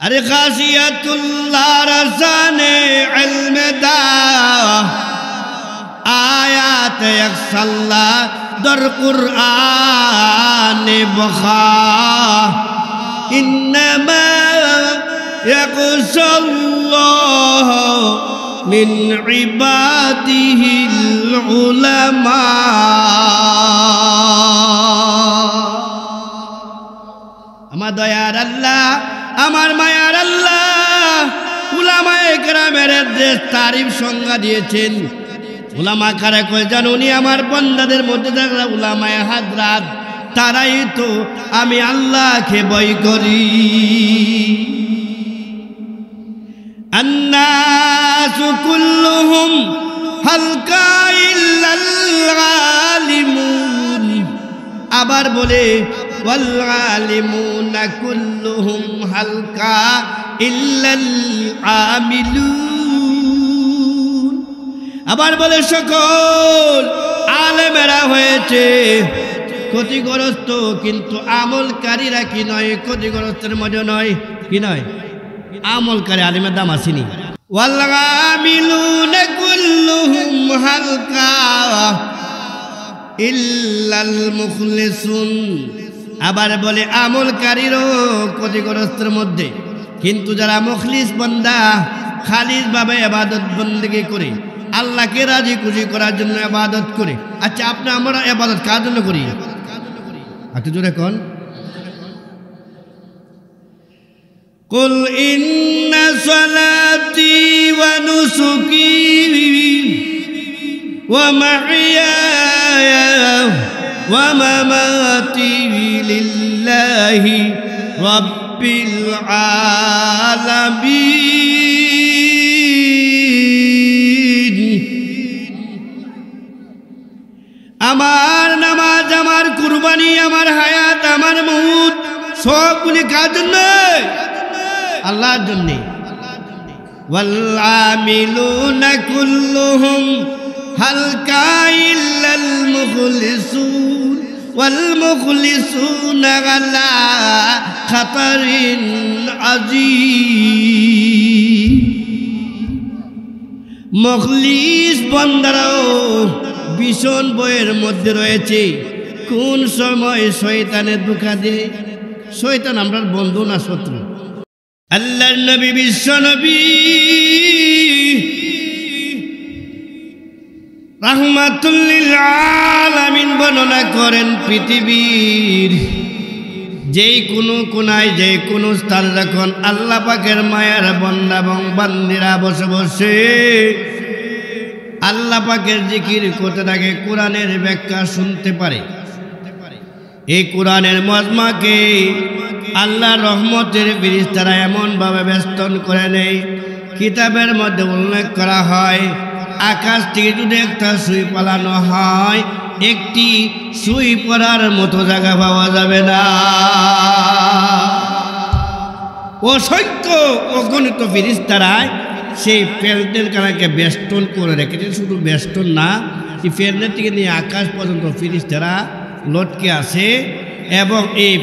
अरे खासियतुल्लाह रसाने इल्म दा आयात यक्सल्ला दर कुरान बखा इन्नमा यक्सल्लाह मिन इबादिहिल उलमा। আমার দয়ার আল্লাহ, আমার মায়ার আল্লাহ উলামায়ে কেরামের যে তারিফ সংজ্ঞা দিয়েছেন, উলামা কারা কয় জানো? উনি আমার বান্দাদের মধ্যে যারা উলামায়ে হাজরাত, তারাই তো আমি আল্লাহকে ভয় করি। আন্নাসু কুল্লুহুম হালকা ইল্লাল আলিমুন। আবার বলে ওয়াল আলিমুনা কুল্লুহুম হালকা ইল্লাল আমিলুন। আবার বলে সকল আলেমেরা হয়েছে ক্ষতিগ্রস্ত, কিন্তু আমলকারীরা কি নয়, ক্ষতিগ্রস্তের মধ্যে নয়। কি নয়? আমলকারী আলেমের দাম আসেনি। ওয়াল আমিলুনা কুল্লুহুম হালকা ইল্লাল মুখলিসুন। আবার বলে আমলকারীরও ক্ষতিগ্রস্তের মধ্যে, কিন্তু যারা মুখলিস বান্দা খালিস ভাবে ইবাদত বন্দেগী করে, আল্লাহকে রাজি খুশি করার জন্য ইবাদত করে। আচ্ছা, আপনি আমরা ইবাদত কার জন্য করি? একটু জোরে কোন। কুল ইন্না সালাতি ওয়া নুসুকি ওয়া মাহইয়ায়া ওয়া মামাতি লিল্লাহি রাব্বিল আলামিন। আমার নামাজ, আমার কুরবানি, আমার হায়াত, আমার মউত সবগুলি কার জন্য? আল্লাহর জন্য। ওয়াল আমিলুনা কুল্লুহুম হালকা ইল্লাল মুখলিসুন ওয়াল মুখলিসুনা আলা খাতারিন আযীম। মুখলিস বান্দারাও ভীষণ বয়ের মধ্যে রয়েছে। কোন সময় শয়তানের ধোঁকা দেয়? শয়তান আমরার বন্ধু না শত্রু? আল্লাহর নবী, বিশ্ব নবী রাহমাতুল লিল আলামিন বর্ণনা করেন, পৃথিবীর যেই কোনো কোনায়, যে কোনো স্থানে যখন আল্লাহ পাকের মায়ার বান্দা এবং বান্দিরা বসে বসে আল্লাহ পাকের জিকির করতে থাকে, কোরআনের ব্যাখ্যা শুনতে পারে, এই কোরআনের মজমাকে আল্লাহ রহমতের ফেরেশতারা এমনভাবে বেষ্টন করে নেয়। কিতাবের মধ্যে উল্লেখ করা হয়, আকাশ থেকে যদি একটা সুই পালানো হয়, একটি সুই পড়ার মতো জায়গা পাওয়া যাবে না। অসংখ্য অগণিত ফেরেশতারা সেই প্যান্ডেল কানাকে বেষ্টন করে রেখেছে। শুধু বেষ্টন না, এই প্যান্ডেল থেকে নিয়ে আকাশ পর্যন্ত ফেরেশতারা লটকে আছে, এবং এই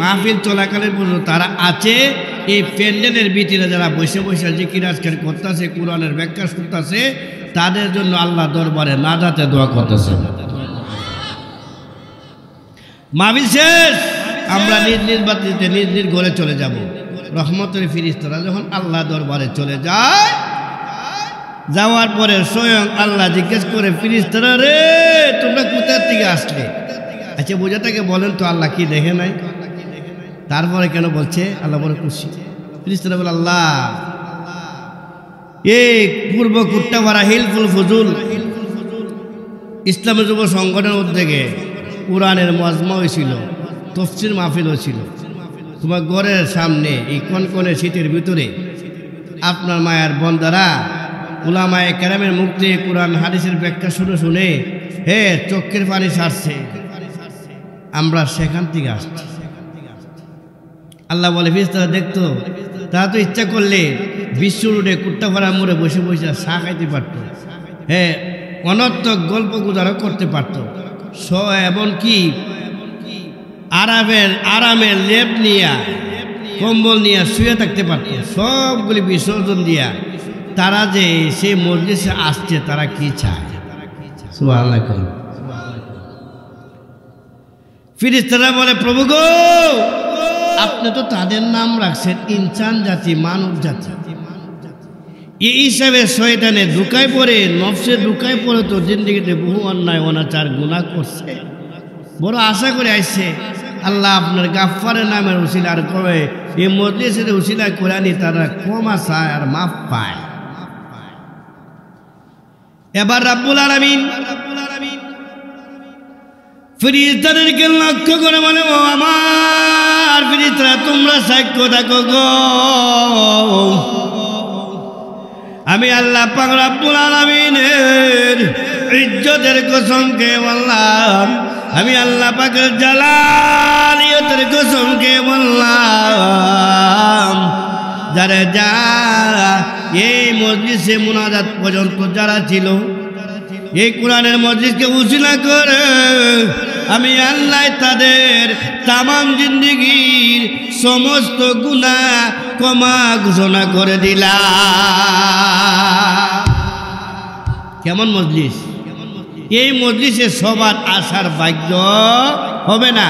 মাহফিল চলাকালীন পর্যন্ত তারা আছে। এই প্যান্ডেলের ভিতরে যারা বসে বসে জিকির আজকার করতেছে, কোরআনের ব্যাখ্যা শুনতেছে, তাদের জন্য আল্লাহ দরবারে নাজাতে দোয়া করতেছে। মাহফিল শেষ, আমরা নিজ নিজ বাড়িতে নিজ নিজ ঘরে চলে যাব। রহমতের ফেরেশতারা যখন আল্লাহ দরবারে চলে যায়, যাওয়ার পরে স্বয়ং আল্লাহ জিজ্ঞেস করে, ফেরেশতারা রে, তোমরা কোথা থেকে আসলে? আচ্ছা, বোঝাটাকে বলেন তো, আল্লাহ কি দেখে নাই? তারপরে কেন বলছে? আল্লাহ বলে খুশি। ফেরেশতারা বলে, আল্লাহ এই পূর্ব কুট্টাপাড়া হিলফুল ফুজুল ইসলামের যুব সংগঠনের উদ্যোগে কোরআনের মজমা হয়েছিল, তফসির মাহফিল হয়েছিল। তোমার ঘরের সামনে এই কনকনে শীতের ভিতরে আপনার মায়ের বন্দারা উলামায়ে কেরামের মুখ থেকে কোরআন হাদিসের ব্যাখ্যা শুনে শুনে চোখের পানি ছাড়ছে। আমরা সেখান থেকে আসছি। আল্লাহ বলে, ফেরেশতারা দেখতো, তারা তো ইচ্ছা করলে বিশ্ব রোডে কুট্টাপাড়া মোড়ে বসে বসে চা খাইতে পারত, অনর্থক গল্প গুজারও করতে পারত, এমনকি আরামের লেপ নিয়ে কম্বল নিয়ে শুয়ে থাকতে পারত, সবগুলি বিসর্জন দিয়া তারা যে সেই মজলিসে আসছে তারা কি চায়? সুবহানাল্লাহ। ফেরেশতারা বলে, প্রভু গো, আপনি তো তাদের নাম রাখছেন ইনসান জাতি, মানব জাতি। এই হিসাবে শয়তানে ঢুকায় পড়ে, নফসে ঢুকায় পড়ে তো জিন্দগিতে বহু অন্যায় অনাচার গুনাহ করছে। বড় আশা করে আসছে আল্লাহ আপনার গাফফারের নামের উসিলা আর করে এই মজলিসের উসিলা কোরআনি তারা ক্ষমা চায় আর মাফ পায়। এবার রাব্বুল আলামিন ফেরেশতাদেরকে লক্ষ্য করে বলে, ও আমার ফেরেশতারা, তোমরা সাক্ষ্য থাকো গো, আমি আল্লাহ পাক রাব্বুল আলামিনের ইজ্জতের কসম খেয়ে বললাম, আমি আল্লাহ পাকের জালালিয়তের কসম খেয়ে বললাম, যারা এই মজলিসে মুনাজাত পর্যন্ত যারা ছিল, এই কোরআনের মজলিসকে উসিলা করে আমি আল্লাহ তাদের তামাম জিন্দেগীর সমস্ত গুনাহ ক্ষমা ঘোষণা করে দিলাম। কেমন মজলিস? এই মজলিসে সবার আসার ভাগ্য হবে না,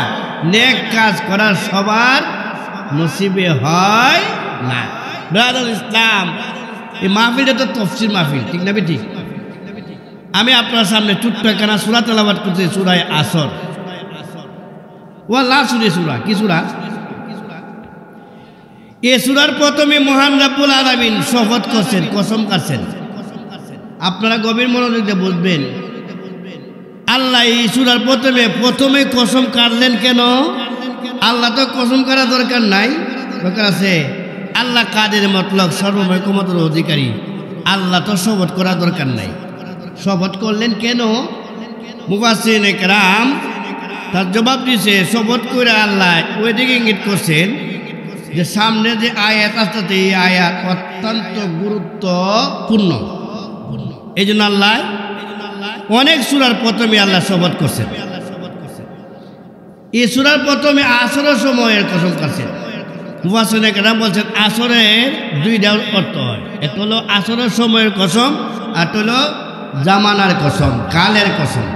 নেক কাজ করার সবার নসিবে হয় না। ব্রাদার ইসলাম, এই মাহফিলটা তো তফসির মাহফিল, ঠিক না? ঠিক। আমি আপনার সামনে ছোট্ট একখানা সূরা তেলাওয়াত করছি, সূরা আসর। ওয়াল্লাহ সূরা, কি সূরা? এই সূরার প্রথমে মহান রাব্বুল আলামিন শপথ করছেন, কসম কাটছেন। আপনারা গভীর মনোযোগ দিয়ে বুঝবেন, আল্লাহ এই সূরার প্রথমে কসম কাটলেন কেন? আল্লাহ তো কসম করার দরকার নাই, দরকার আছে। আল্লাহ কাদের মতলব, সর্বময় ক্ষমতার অধিকারী, আল্লাহ তো শপথ করার দরকার নাই। শপথ করলেন কেন? মুফাসসিরিনে কেরাম তার জবাব দিয়েছে, শপথ করে আল্লাহ ওই দিকে ইঙ্গিত করছেন যে সামনে যে আয়াত আসতে, এই আয়াত অত্যন্ত গুরুত্বপূর্ণ। এই জন্য আল্লাহ অনেক সূরার প্রথমে আল্লাহ শপথ করছেন। এই সূরার প্রথমে আসরের সময়ের কসম করছেন। মুফাসসিরিনে কেরাম বলছেন আসরের দুইটা অর্থ হয়, একটা হলো আসরের সময়ের কসম, আর হলো জামানার কসম, কালের কসম।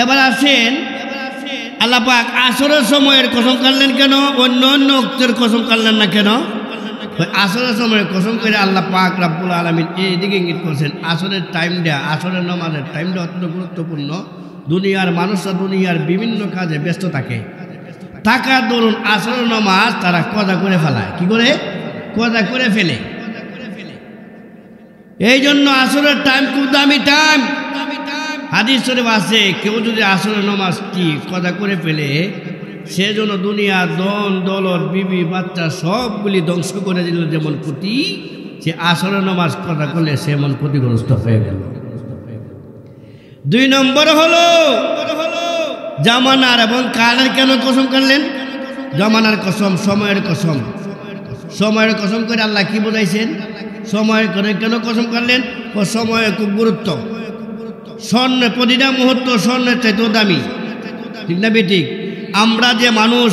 এবার আসেন, আল্লাহ পাক আসরের সময়ের কসম কাটলেন কেন? অন্য অন্য ওয়াক্তের কসম কাটলেন না কেন? আসরের সময়ের কসম করে আল্লাহ পাক রাব্বুল আলামিন এইদিকে ইঙ্গিত করছেন, আসরের টাইমটা, আসরের নামাজের টাইমটা অত্যন্ত গুরুত্বপূর্ণ। দুনিয়ার মানুষরা দুনিয়ার বিভিন্ন কাজে ব্যস্ত থাকে, থাকার দরুন আসরের নামাজ তারা কজা করে ফেলায়। কি করে? কজা করে ফেলে। এই জন্য আসরের টাইম খুব দামি টাইম। হাদিস শরীফ আছে, কেউ যদি আসরের নামাজটি কজা করে ফেলে, সে জন্য দুনিয়ার ধন দৌলত বিবি বাচ্চা সবগুলি ধ্বংস করে দিল যেমন ক্ষতি, সে আসরের নামাজ কজা করলে সেমন ক্ষতিগ্রস্ত হয়ে গেল। 2 নম্বর হলো জামানার এবং কালের কেন কসম করলেন? জামানার কসম, সময়ের কসম। সময়ের কসম করে আল্লাহ কি বোঝাইছেন? সময় করে কেন কসম করলেন? ও সময় খুব গুরুত্ব। স্বর্ণের প্রতিটা মুহূর্ত স্বর্ণের চাইতেও দামি, ঠিক না বেঠিক? আমরা যে মানুষ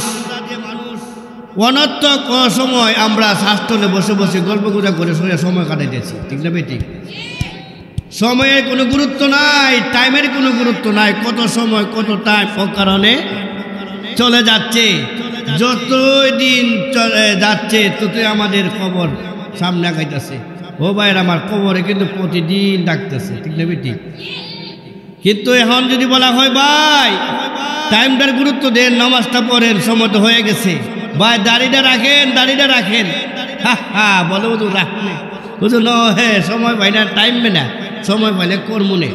অনর্থক সময় আমরা শাস্ত্রে বসে বসে গল্প গুজা করে সময় কাটাইতেছি, ঠিক না বেঠিক? সময়ের কোনো গুরুত্ব নাই, টাইমের কোনো গুরুত্ব নাই। কত সময় কত টাইম ও কারণে চলে যাচ্ছে। যতই দিন চলে যাচ্ছে ততই আমাদের কবর সামনে আগাইতেছে। ও ভাইয়ের আমার, কবরে কিন্তু প্রতিদিন ডাকতেছে, ঠিক না বেঠিক? কিন্তু এখন যদি বলা হয় ভাই টাইমটার গুরুত্ব দেন, নামাজটা পড়েন, সময় তো হয়ে গেছে, ভাই দাড়িটা রাখেন, দাড়িটা রাখেন, বলে হুজুর রাখলে, হুজুর ন হ্যাঁ সময় পাই না, টাইম না, সময় পাইলে কর্মনে।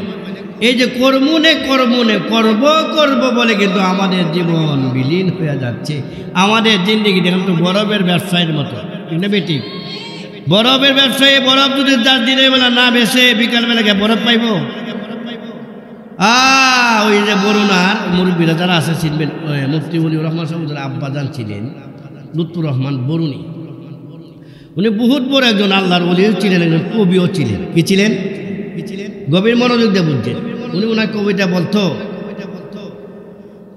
এই যে কর্মনে করব বলে কিন্তু আমাদের জীবন বিলীন হয়ে যাচ্ছে। আমাদের জিন্দেগি দেখুন তো বরফের ব্যবসায়ের মতো, ঠিক না বেঠিক? বরফের ব্যবসায়ী বরফ যদি যার দিনের বেলা না বেসে বিকালবেলা গিয়ে বরফ পাইব? ওই যে বরুণার মুরব্বীরা যারা আছে চিনবেন, মুফতি মনিউর রহমান সাহেবের আব্বাজান ছিলেন লুৎফুর রহমান বরুণী। উনি বহুত বড় একজন আল্লাহর ওলিও ছিলেন, একজন কবিও ছিলেন। কি ছিলেন? গভীর মনোযোগ দিয়ে বুঝছেন। উনি ওনার কবিতা বলতো,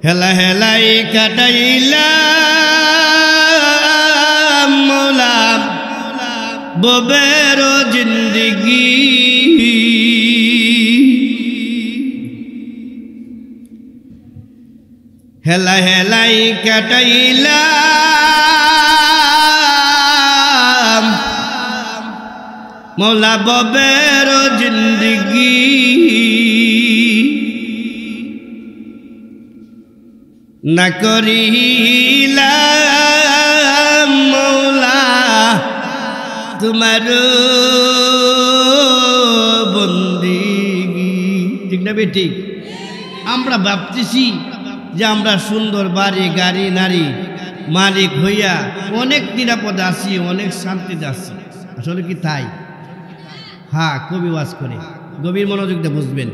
হেলা হেলাই কাটাইলা ববের জিন্দগি হেলা হেলাই কাটাইলাম মৌলা ববের জিন্দগি না করিলাম মৌলা তোমার বন্দিগি। ঠিক না ঠিক? আমরা ভাবতেছি যে আমরা সুন্দর বাড়ি গাড়ি নারী মালিক হইয়া অনেক নিরাপদে আছি, অনেক শান্তিতে আছি। আসলে কি তাই? হ্যাঁ, কবি ওয়াজ করে, গভীর মনোযোগ দিয়ে বুঝবেন।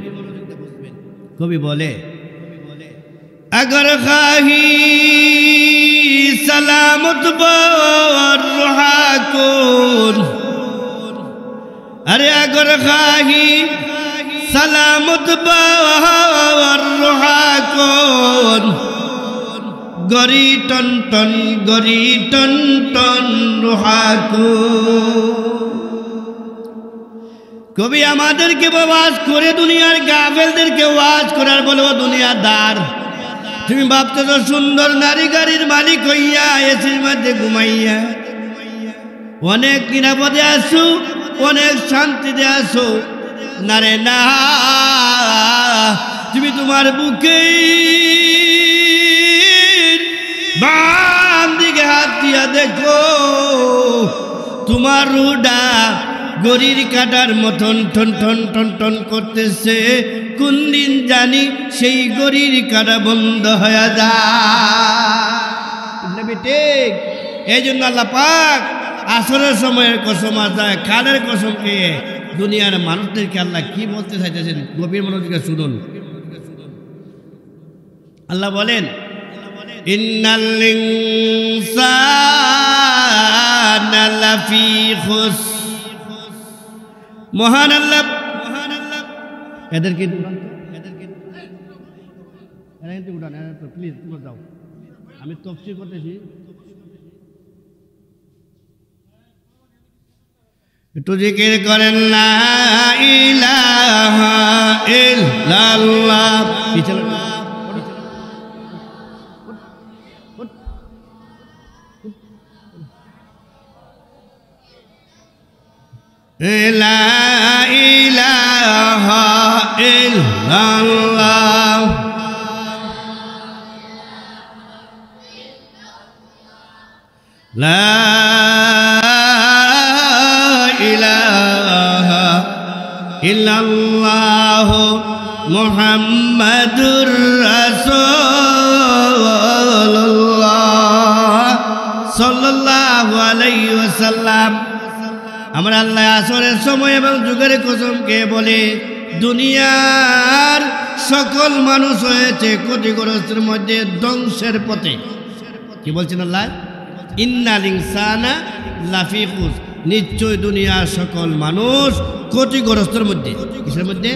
কবি বলে, अगर खाही सलामत बरुहा कौन, अरे अगर खाही सलामत बरुहा कौन, गरी टन टन रुहा कौन। कभी আমাদেরকে ওয়াজ করে দুনিয়ার গাফেলদেরকে ওয়াজ করার বলবো দুনিয়াদার, তুমি ভাবতেছ সুন্দর নারী গাড়ির মালিক হইয়া এসির মধ্যে ঘুমাইয়া অনেক নিরাপদে আসো, অনেক শান্তিতে আসো। না রে না, তুমি তোমার বুকে বাম দিকে হাত দিয়া দেখো, তোমার রুডা গরির কাটার মতন টন টন টন টন করতেছে। কোন দিন জানি সেই গরির কাটা বন্ধ হয়ে যায়। ঠিক এই জন্য আল্লাহ পাক আসরের সময়ের কসম আদায় কালের কসম খেয়ে দুনিয়ার মানুষদেরকে আল্লাহ কি বলতে চাইতেছেন গভীর মনোযোগে শুনুন। আল্লাহ বলেন, ইন্নাল ইনসানা লাফি খুসর। মহান আল্লাহ এদেরকে উঠান, প্লিজ তোমরা যাও, আমি তফসির করতেছি। একটু জিকির করেন লা ইলাহা ইল্লাল্লাহ। লা ইলাহা ইল্লাল্লাহ লা ইলাহা ইল্লাল্লাহ মুহাম্মাদুর রাসূলুল্লাহ সাল্লাল্লাহু আলাইহি ওয়াসাল্লাম। আমরা আল্লাহ আসরের সময় এবং যুগের কসমকে বলে দুনিয়ার সকল মানুষ হয়েছে ক্ষতিগ্রস্তের মধ্যে ধ্বংসের পথে। কি বলছেন আল্লাহ? ইন্নাল ইনসানা লাফি খুসর, নিশ্চয় দুনিয়ার সকল মানুষ ক্ষতিগ্রস্তের মধ্যে। কিসের মধ্যে?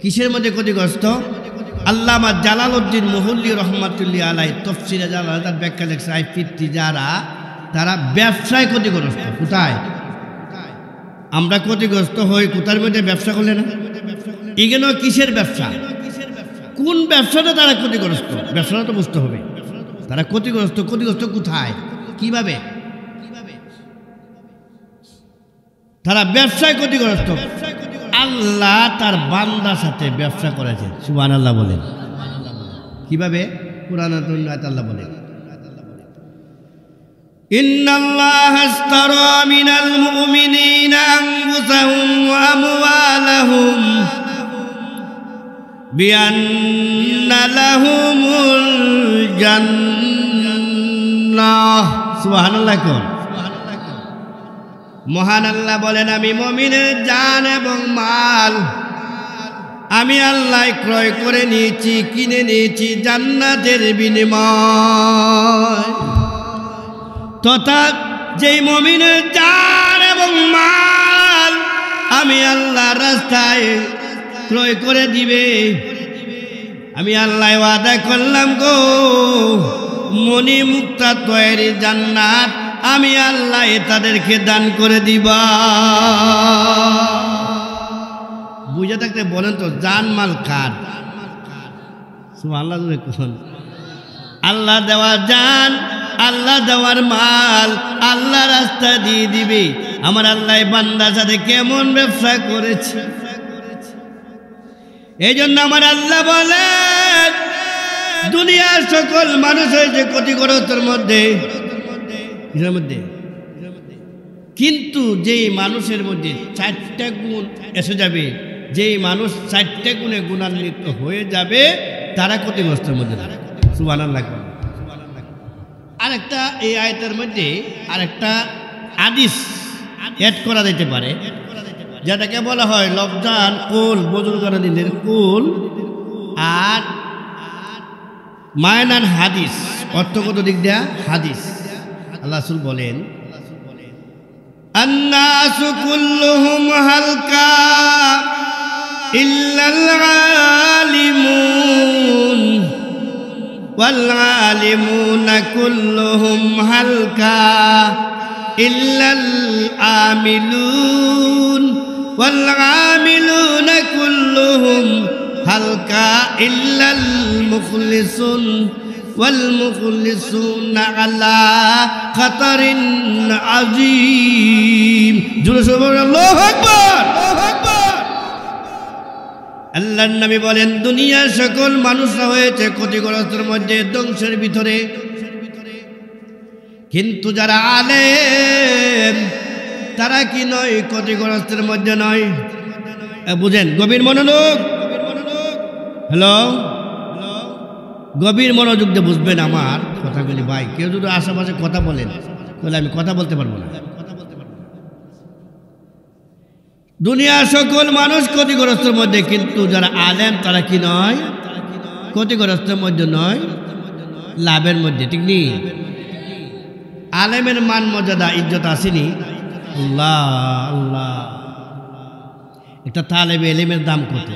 কিসের মধ্যে ক্ষতিগ্রস্ত? আল্লামা জালালউদ্দিন মুহল্লি রহমাতুল্লাহ আলাইহি তাফসীরে জালাল তার ব্যাখ্যা লেখছে, আই ফিত্তি যারা তারা ব্যবসায় ক্ষতিগ্রস্ত। কোথায় আমরা ক্ষতিগ্রস্ত হই? কোথার মধ্যে? ব্যবসা করলে না? এখানে কিসের ব্যবসা? কোন ব্যবসাটা তারা ক্ষতিগ্রস্ত? ব্যবসাটা তো বুঝতে হবে তারা ক্ষতিগ্রস্ত। ক্ষতিগ্রস্ত কোথায়, কিভাবে? তারা ব্যবসায় ক্ষতিগ্রস্ত। আল্লাহ তার বান্দার সাথে ব্যবসা করেছেন, সুবহানাল্লাহ বলেন। কিভাবে? কুরআনের আয়াত আল্লাহ বলেন, ইন্নাল্লাহা আশতারা মিনাল মুমিনিনা আনফুসাহুম ওয়া আমওয়ালাহুম বিআন্না লাহুমুল জান্নাহ। সুবহানাল্লাহ। মহান আল্লাহ বলেন, আমি মুমিনের জান এবং মাল আমি আল্লাহ ক্রয় করে নিয়েছি, কিনে নিয়েছি জান্নাতের বিনিময়। তথা যেই মুমিনের জান এবং মাল আমি আল্লাহ রাস্তায় ক্রয় করে দিবে, আমি আল্লাহ ওয়াদা করলাম গো মনি মুক্তা তৈরি জান্নাত আমি আল্লাহ তাদেরকে দান করে দিবা। বুঝে থাকতে বলেন তো জানমাল কার? সুবহানাল্লাহ কোন? আল্লাহ দেওয়া জান, আল্লাহ দেওয়ার মাল আল্লাহ রাস্তা দিয়ে দিবে। আমার আল্লাহ বান্দার সাথে কেমন ব্যবসা করেছে। এই জন্য আমার আল্লাহ বলেন দুনিয়ার সকল মানুষ হয়েছে ক্ষতিগ্রস্তের মধ্যে, কিন্তু যেই মানুষের মধ্যে 4টা গুণ এসে যাবে, যেই মানুষ 4টা গুণে গুণান্বিত হয়ে যাবে তারা ক্ষতিগ্রস্তের মধ্যে। সুবহানাল্লাহ। আরেকটা এই আয়াতের মধ্যে আরেকটা হাদিস অ্যাড করা যেতে পারে, যেটাকে বলা হয় লফজান কুল, বুজুর্গানা দিনের কুল আর মায়নান হাদিস, অর্থগত দিক দিয়া হাদিস। আল্লাহ রাসূল বলেন আন্নাসু কুল্লুহুম হালকা ইল্লাল আলিমুন ওয়াল আলিমুনা কুল্লুহুম হালকা ইল্লাল আমিলুন ওয়াল আমিলুনা কুল্লুহুম হালকা ইল্লাল মুখলিসুন ওয়াল মুখলিসুনা আলা খাতারিন আযীম। জোরে সুবহানাল্লাহু আকবার। আল্লাহর নবী বলেন দুনিয়ার সকল মানুষরা হয়েছে ক্ষতিগ্রস্তের মধ্যে, ধ্বংসের ভিতরে, কিন্তু যারা আলেম তারা কি নয় ক্ষতিগ্রস্তের মধ্যে নয়। বুঝেন, গভীর মনোযোগ। হ্যালো, গভীর মনোযোগ দিয়ে বুঝবেন আমার কথাগুলি। ভাই কেউ যদি আশেপাশে কথা বলেন তাহলে আমি কথা বলতে পারবো না। দুনিয়ার সকল মানুষ ক্ষতিগ্রস্তের মধ্যে, কিন্তু যারা আলেম তারা কি নয় ক্ষতিগ্রস্তের মধ্যে নয়, লাভের মধ্যে। ঠিক নেই? আলেমের মান মর্যাদা ইজ্জত আসেনি। আল্লাহ আল্লাহ, একটা তালেবে এলেমের দাম কত?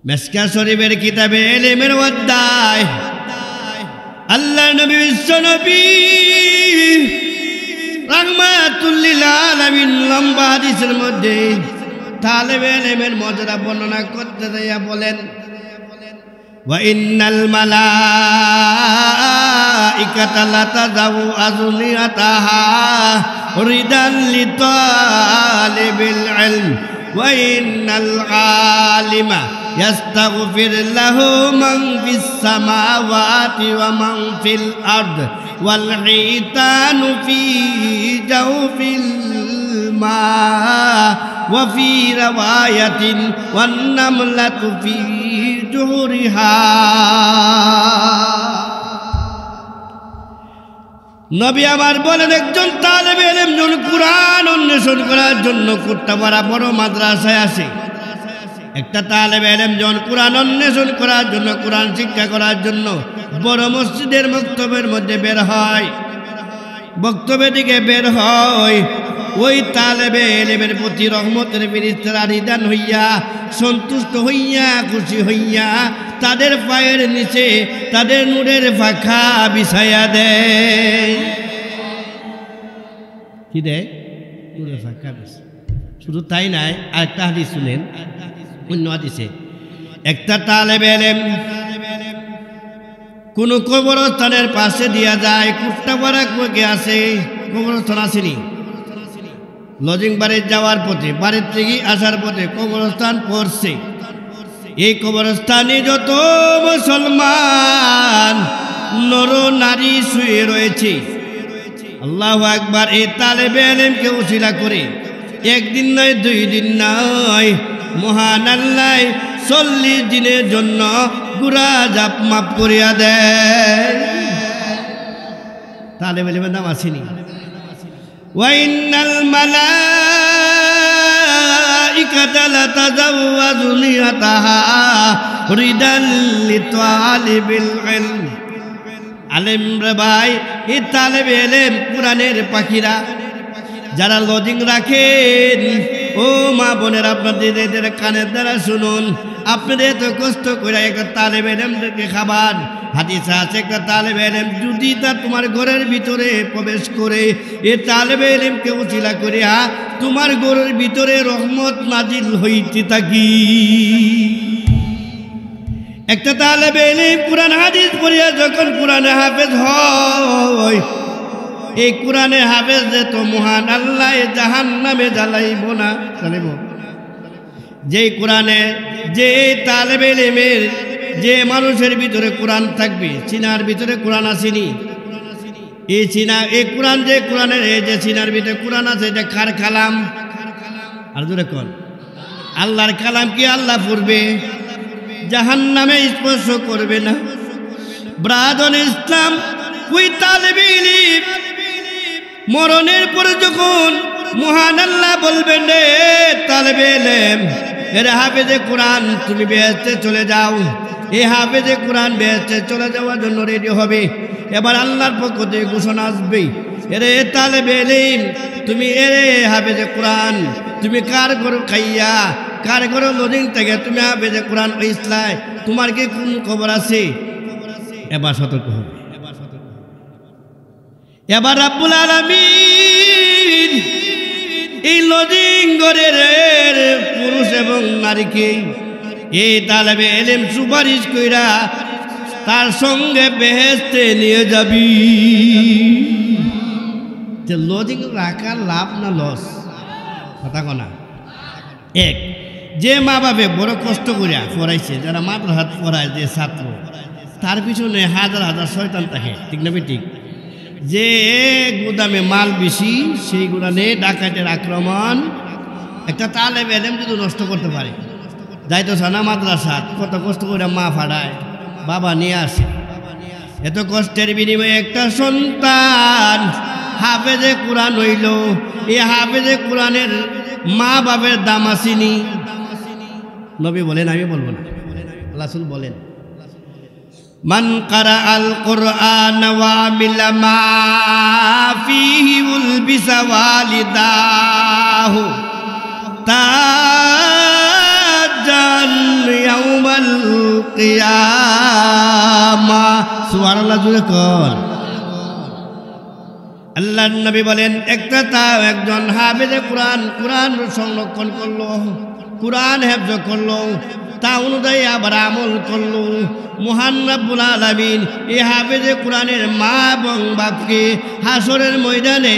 মিশকাত শরীফের কিতাবে এলেমের অধ্যায় আল্লাহর নবী বিশ্ব নবী রাহমাতুল লিল আলামিন লম্বা হাদিসের মধ্যে তালেবে এলেমের মর্যাদা বর্ণনা করতে যাইয়া বলেন ওয়া ইন্নাল মালাইকাতা লাতাযাউ আজনিয়াতাহা রিদাল লিতালিবিল ইলম ওয়া ইন্নাল আলিমা يستغفر له من في السماوات ومن في الأرض والحيتان في جوف الماء وفي رواية والنملة في جحرها। নবী আমার বলেন একজন তালেবে ইলম যখন কুরআন অন্বেষণ করার জন্য কুট্টাপাড়া বড় মাদ্রাসায় আসে, একটা তালেবে ইলম যখন কুরআন অন্বেষণ করার জন্য, কুরআন শিক্ষা করার জন্য বড় মসজিদের বক্তব্যের মধ্যে বের হয়, বক্তব্যের দিকে বের হয়, ওই তালেবে ইলমের প্রতি রহমতের ফেরেশতারা নিদান হইয়া, সন্তুষ্ট হইয়া, খুশি হইয়া তাদের পায়ের নিচে তাদের নূরের পাখা বিছাইয়া দেয়। কি দেয়? নূরের পাখা বিছায়। শুধু তাই নাই, আরেকটা হাদিস শুনেন। অন্য হাদিসে একটা তালেবে ইলম কোন কবরস্থানের পাশে দিয়া যায়, কুট্টাপাড়া কে আসে, কবরস্থান আসেনি, লজিং বাড়ি যাওয়ার পথে, বাড়ির থেকে আসার পথে কবরস্থান পড়ছে। এই কবরস্থানে যত মুসলমান নর নারী শুয়ে রয়েছে, আল্লাহু আকবার, এই তালেবে ইলমকে উসিলা করে একদিন নয়, 2 দিন নয়, মহান আল্লাহ 40 দিনের জন্য গুনাহ জাপ মাফ করিয়া দেয়। তালেবে ইলমের নাম আসেনি। ওয়া ইন্নাল মালাইকাতা লাতাযাউ আজনিয়াতাহা রিদাল লিতালিবিল ইলম। আলেম রে ভাই, এই তালেবে ইলম কুরআনের পাখিরা যারা লজিং রাখেন, ও মা বোনের আপনাদের কানের দ্বারা শুনুন, আপনাদের এত কষ্ট করে একটা তালেবে ইলমদেরকে খাবার, হাদিসে আছে একটা তালেবে ইলম যদি তা তোমার ঘরের ভিতরে প্রবেশ করে, এ তালেবে ইলমকে উসিলা করিয়া তোমার ঘরের ভিতরে রহমত নাজিল হইতে থাকি। একটা তালেবে ইলম কুরআন হাদিস পড়িয়া যখন কুরআনে হাফেজ হয়, এই কুরআনে হাফেজ যে তো মহান আল্লাহ জাহান্নামে জ্বালাইব না, জ্বালাইব। যেই কুরআনে যে তালেবে ইলমের যে মানুষের ভিতরে কোরআন থাকবে, চিনার ভিতরে কোরআন আসেনি, এই চিনা এই কোরআন যে কোরআনের এই যে চিনার ভিতরে কোরআন আছে, এটা কার কালাম? আর জোরে কোন আল্লাহর কালাম। কি আল্লাহ পড়বে? জাহান্নামে স্পর্শ করবে না। ব্রাদর ইসলাম, ওই তালেবে ইলম মরণের পরে যখন মহান আল্লাহ বলবেন, রে তালেবে ইলম, এরে হাফেজে কোরআন, তুমি বেহেশতে চলে যাও। এই হাফেজে কোরআন বেহেশতে চলে যাওয়ার জন্য রেডি হবে। এবার আল্লাহর পক্ষ থেকে ঘোষণা আসবে, এরে তালেবে ইলম, তুমি এরে হাফেজে কোরআন, তুমি কার ঘরে খাইয়া কার ঘরে লজিং থেকে তুমি হাফেজে কোরআন ইসলাম, তোমার কি কোন খবর আছে? এবার সতর্ক হবে। এবার রাব্বুল আলামিন এই লজিং ঘরের পুরুষ এবং নারীকে এই তালেবে ইলম সুপারিশ কইরা তার সঙ্গে বেহেশতে নিয়ে যাবি। যে লজিং রাখার লাভ না লস? কথা কনা। এক, যে মা বাপে বড় কষ্ট করিয়া পড়াইছে, যারা মাদ্রাসাত পড়ায় যে ছাত্র, তার পিছনে হাজার হাজার শয়তান থাকে, ঠিক না ঠিক? যে গুদামে মাল বেশি, সেই গুদামে ডাকাতের আক্রমণ। একটা তালেবে ইলম যদি নষ্ট করতে পারে, যাইতো সানা মাদ্রাসাত, কত কষ্ট করে মা ফাড়ায়, বাবা নিয়ে আসে, এত কষ্টের বিনিময়ে একটা সন্তান হাফেজে কোরআন হইল। এই হাফেজে কোরআনের মা বাপের দাম আসেনি। নবী বলেন, আমি বলবো না, রাসূল বলেন, মান কারা আল কুরআন ওয়া আমিলা মা ফীহি উলবিসা ওয়ালিদাহু তাজান ইয়াউমাল কিয়ামা। সুবহানাল্লাহ, জোরে কর। আল্লাহর নবী বলেন, একজন হাফেজে কোরআন, কোরআন সংরক্ষণ করলো, কোরআন হেফজ করলো, তা অনুযায়ী আবার আমল করলো, মহান রব্বুল আলামিন এই হাফেজে কোরআনের মা এবং বাপকে হাসরের ময়দানে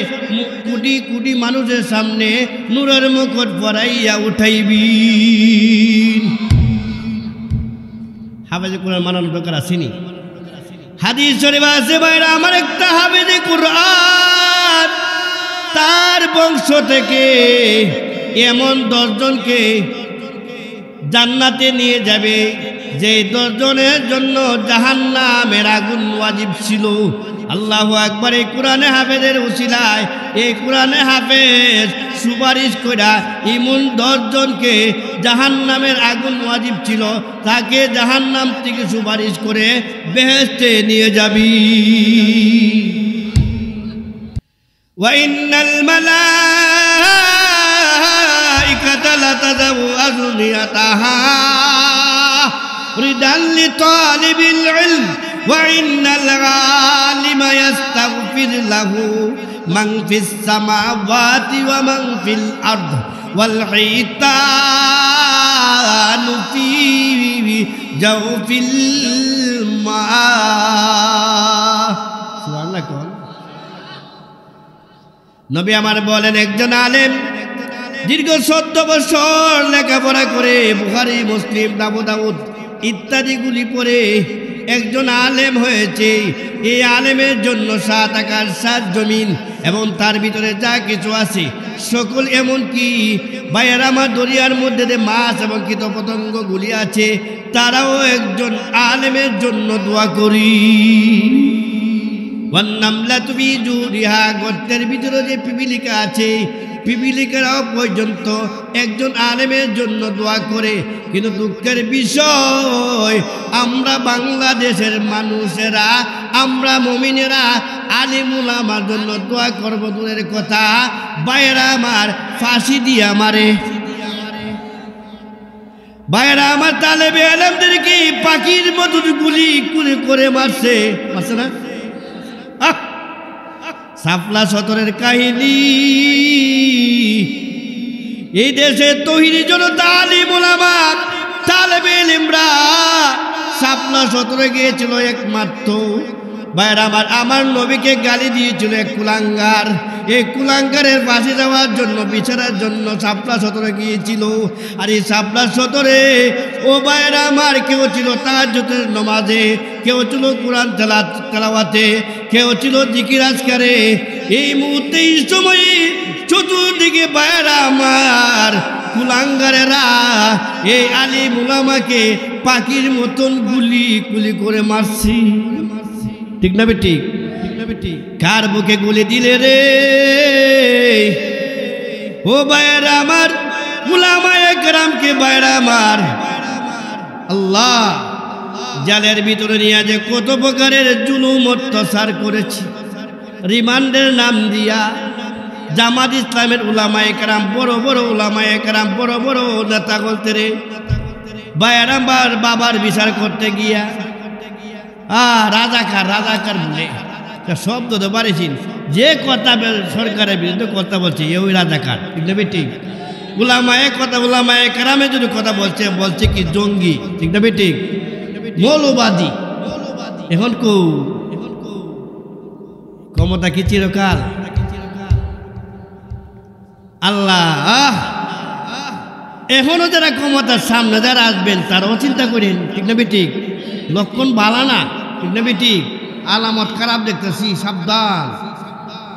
কোটি কোটি মানুষের সামনে নূরের মুকুট পরাইয়া উঠাইবি। হাফেজে কোরআন মানানোর দরকার আসেনি? হাদিস শরীফ আছে ভাইরা, আমার একটা হাফেজে কোরআন, তার বংশ থেকে এমন 10 জনকে জান্নাতে নিয়ে যাবে, যে 10 জনের জন্য জাহান্নামের আগুন ওয়াজিব ছিল। আল্লাহু আকবার। এই কোরআনে হাফেজের উসিলায়, এই কোরআনে হাফেজ সুপারিশ কইরা এমন 10 জনকে জাহান্নামের আগুন ওয়াজিব ছিল, তাকে জাহান্নাম থেকে সুপারিশ করে বেহেশতে নিয়ে যাবি। ওয়া ইন্নাল মালাইকাতা লাতাযাউ আজনিয়াতাহা রিদাল লিতালিবিল ইলম ওয়া ইন্নাল আলিমা ইস্তাগফির লাহু মান ফিস সামাওয়াতি ওয়া মান ফিল আরদ ওয়াল হিতানু ফি জাওফিল মা। সুবহানাল্লাহ। কোন নবী আমার বলেন, একজন আলেম দীর্ঘ 14 বছর লেখাপড়া করে বুখারী, মুসলিম, আবু দাউদ ইত্যাদিগুলি পড়ে একজন আলেম হয়েছে। এই আলেমের জন্য 7 আকাশ 7 জমিন এবং তার ভিতরে যা কিছু আছে সকল, এমনকি ভাইয়ের আমার দরিয়ার মধ্যে যে মাছ এবং কীটপতঙ্গগুলি আছে, তারাও একজন আলেমের জন্য দোয়া করি। ওয়ান্নামলাতু ফি জুরিহা, গর্তের ভিতরে যে পিপিলিকা আছে, পিপিলিকারাও পর্যন্ত একজন আলেমের জন্য দোয়া করে। কিন্তু দুঃখের বিষয়, আমরা বাংলাদেশের মানুষেরা, আমরা মুমিনেরা আলিম উলামার জন্য দোয়া করব দূরের কথা, বাইরা আমার ফাঁসি দিয়া মারে। ভাইরা আমার তালেবে ইলমদেরকে পাখির মতন গুলি করে মারছে না? শাপলা সদরের কাহিনী। এই দেশে তৌহিদের জন্য আলিম উলামা তালেবে ইলমরা শাপলা সদরে গিয়েছিল একমাত্র। ভাইরা আমার নবীকে গালি দিয়েছিল এক কুলাঙ্গার। এই কুলাঙ্গারের পাশে যাওয়ার জন্য বিচারার জন্য শাপলা সদরে গিয়েছিল। আর এই শাপলা সদরে ও ভাইরা আমার কেউ ছিল তাহাজ্জুদের নামাজে, কেউ ছিল কোরআন তেলাওয়াতে, কেউ ছিল জিকির আজকারে। এই মুহূর্তে এই সময়ে চতুর্দিকে ভাইরা আমার কুলাঙ্গারেরা এই আলিম উলামাকে পাখির মতন গুলি করে মারছি। ঠিক না বেঠিক? কার বুকে গুলি দিলে রে? ও ভাইরা আমার উলামায়ে কেরামকে ভাইরা আমার আল্লাহ জালের ভিতরে নিয়ে যে কত প্রকারের জুলুম অত্যাচার করেছি। রিমান্ডের নাম দিয়া জামাত ইসলামের উলামায়ে কেরাম, বড় বড় উলামায়ে কেরাম, বড় বড় নেতা বলতে রে ভাইরা আমার বাবার বিচার করতে গিয়া রাজাকার বলে শব্দ তো পারেছেন। যে কথা সরকারের বিরুদ্ধে কথা বলছে ওই রাজাকার। ঠিক না বেঠিক? উলামায়ে কেরামে যদি কথা বলছে কি জঙ্গি। ঠিক না বেঠিক? মৌলবাদী। এখন ক্ষমতা কি চিরকাল? আল্লাহ এখনো যারা ক্ষমতার সামনে যারা আসবেন তারাও চিন্তা করেন। ঠিক না বেঠিক? লক্ষণ বালা না। ঠিক না বেঠিক? আলামত খারাপ দেখতেছি, সাবধান।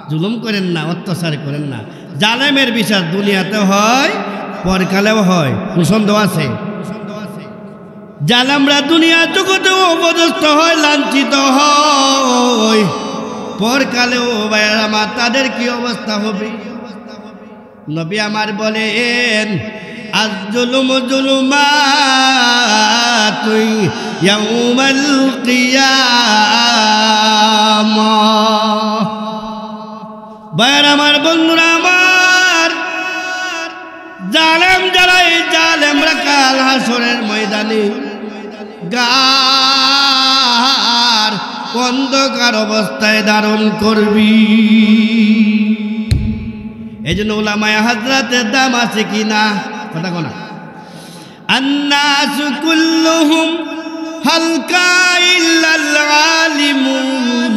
জুলুম করেন না, অত্যাচার করেন না। জালেমের বিচার দুনিয়াতে হয়, পরকালেও হয়। সন্দেহ আছে? জালেমরা দুনিয়া জগতেও অপদস্থ হয়, লাঞ্ছিত হয়, পরকালেও ভাইরা তাদের কি অবস্থা হবে? নবী আমার বলেন আজ-জুলুম জুলুমাতুন ইয়াউমাল কিয়ামাহ। ভাইরা আমার, বন্ধুরা আমার, জালেম যারা এই জালেমরা কাল হাসরের ময়দানে গার অন্ধকার অবস্থায় ধারণ করবি। এই জন্য উলামায়ে হাজরাতের দাম আছে কিনা কথা কোনা। আন্নাসু কুল্লুহুম হালকা ইল্লাল আলিমুন।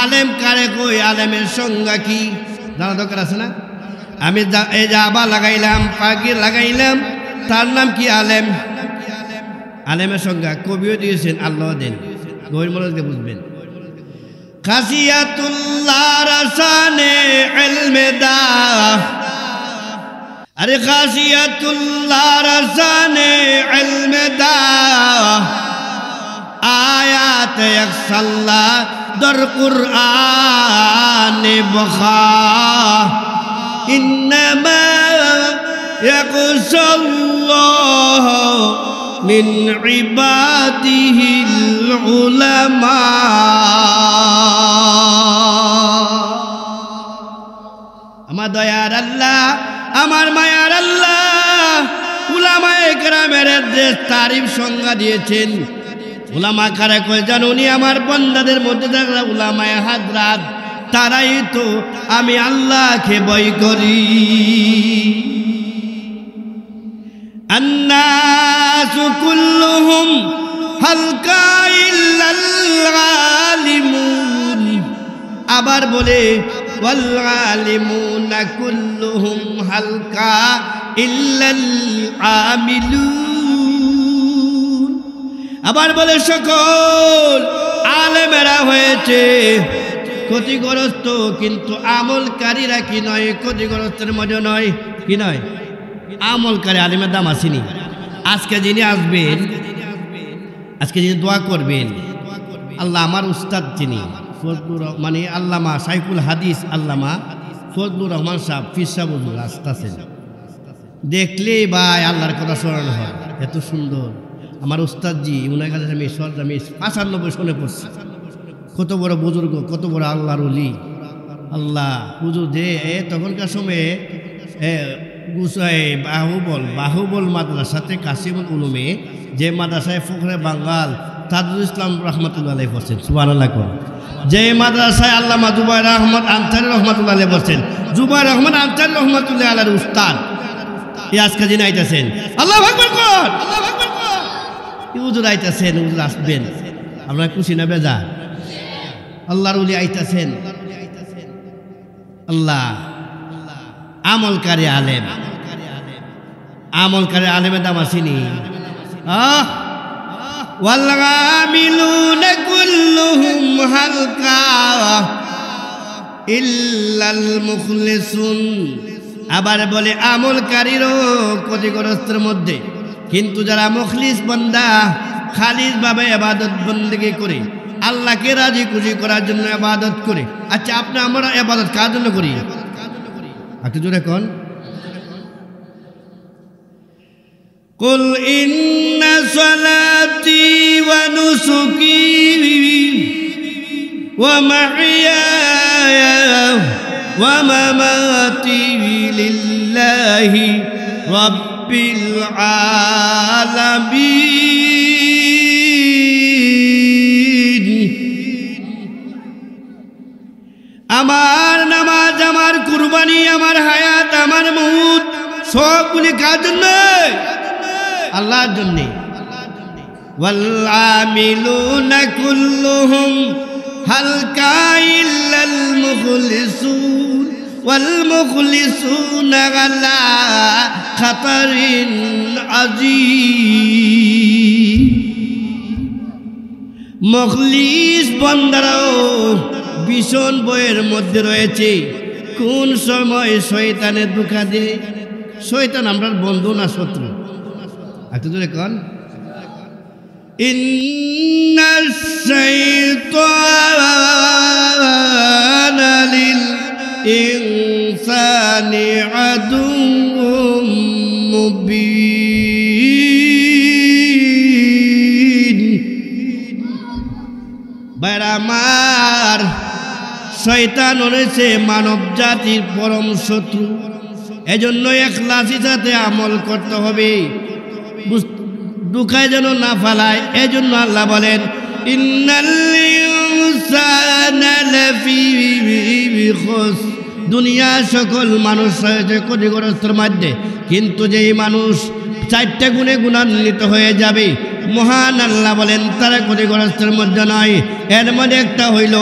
আলেম কারে কই? আলেমের সংজ্ঞা কি জানা দরকার আছে না? আমি এই যে আবা লাগাইলাম, পাগি লাগাইলাম, তার নাম কি? আলেম। আলেমের সংজ্ঞা কবিও দিয়েছেন, আল্লাহ দেন, গভীর মনোযোগে বুঝবেন। খাসিয়াতুল্লাহ রাসানে ইলমে দা। আরে খাসিয়াতুল্লাহ রাসানে ইলমে দা। আয়াত ইয়াকসাল্লাহ দর কুরআনে বখা। ইন্নামা ইয়াকসাল্লাহ মিন ইবাদিহিল উলামা। আমার দয়ার আল্লাহ, আমার মায়ার আল্লাহ উলামায়ে কেরামের যে তারিফ সংজ্ঞা দিয়েছেন। উলামা কারে কয় জানো? উনি আমার বান্দাদের মধ্যে যারা উলামায়ে হাজরাত, তারাই তো আমি আল্লাহকে ভয় করি। আন্নাসু কুল্লুহুম হালকা ইল্লাল আলিমুন। আবার বলে ওয়াল আলিমুনা কুল্লুহুম হালকা ইল্লাল আমিলুন। আবার বলে সকল আলেমেরা হয়েছে ক্ষতিগ্রস্ত, কিন্তু আমলকারীরা কি নয়? ক্ষতিগ্রস্তের মধ্যে নয়। কি নয়? আমলকারী। আলেমের দাম আসেনি। আজকে যিনি আসবেন, আজকে যিনি দোয়া করবেন, আল্লাহ আমার উস্তাদ যিনি মানে আল্লামা শাইখুল হাদিস আল্লামা ফজলুর রহমান সাহেব, ফির সাহেব আসতেছেন। দেখলেই ভাই আল্লাহর কথা স্মরণ হয়। এত সুন্দর আমার উস্তাদজি, উনার কাছে আমি 95 শুনে পড়ছি। কত বড় বুজুর্গ, কত বড় আল্লাহর ওলি। আল্লাহ হুজুর যে তখনকার সময়ে বাহুবল মাদ্রাসাতে কাসিমুল উলুমে, যে মাদ্রাসায় ফখরে বাঙ্গাল তাজুল ইসলাম রহমতুল্লাহ আলাইহি বলছেন, সুবহানাল্লাহ কোন, যে মাদ্রাসায় আল্লামা জুবায়ের আহমদ আনসারী রহমতুল্লাহ আলাইহি বলছেন, জুবায়ের আহমদ আনসারী রহমতুল্লাহ আলাইহির উস্তাদ আজকে যিনি আইতেছেন, আল্লাহু আকবার কোন, হুজুর আইতেছেন, হুজুর আসবেন, আমরা খুশি না বেজার? আল্লাহর ওলি আইতেছেন, আল্লাহ আমলকারী আলেম, আমলকারী আলেমের দাম আসেনি। ওয়াল-আমিলুনা কুল্লুহুম হালকা ইল্লাল মুখলিসুন, আবার বলে আমলকারীরও ক্ষতিগ্রস্তের মধ্যে, কিন্তু যারা মুখলিস বান্দা খালিস ভাবে ইবাদত বন্দেগী করে আল্লাহকে রাজি খুশি করার জন্য ইবাদত করে। আচ্ছা, আপনি আমরা ইবাদত কার জন্য করি? একটু জোরে কোন। কুল ইন্না সালাতি ওয়া নুসুকি ওয়া মাহইয়ায়া ওয়া মামাতি লিল্লাহি রাব্বিল আলামিন। আমার নামাজ, আমার কুরবানি, আমার হায়াত, আমার মউত সবগুলি কার জন্য? আল্লাহর জন্য। ওয়াল আমিলুনা কুল্লুহুম হালকা ইল্লাল মুখলিসুন ওয়াল মুখলিসুনা আলা খাতারিন আযীম। মুখলিস বান্দারাও ভীষণ বইয়ের মধ্যে রয়েছে। কোন সময় শয়তানের ধোঁকা দেয়। শয়তান আমরার বন্ধু না শত্রু? একটু জোরে কোন। ইন্নাশ শাইতানা লিল ইনসানি আদুউম মুবিন। বাইরে আমার শয়তান হয়েছে মানব জাতির পরম শত্রু। এজন্য ইখলাসের সাথে আমল করতে হবে, দুঃখায় যেন না ফালায়। এজন্য আল্লাহ বলেন, ইন্নাল ইনসানা লাফি খুসর, দুনিয়া সকল মানুষ রয়েছে ক্ষতিগ্রস্তের মধ্যে, কিন্তু যেই মানুষ চারটা গুণে গুণান্বিত হয়ে যাবে, মহান আল্লাহ বলেন তারা ক্ষতিগ্রস্তের মধ্যে নয়। এর মধ্যে একটা হইল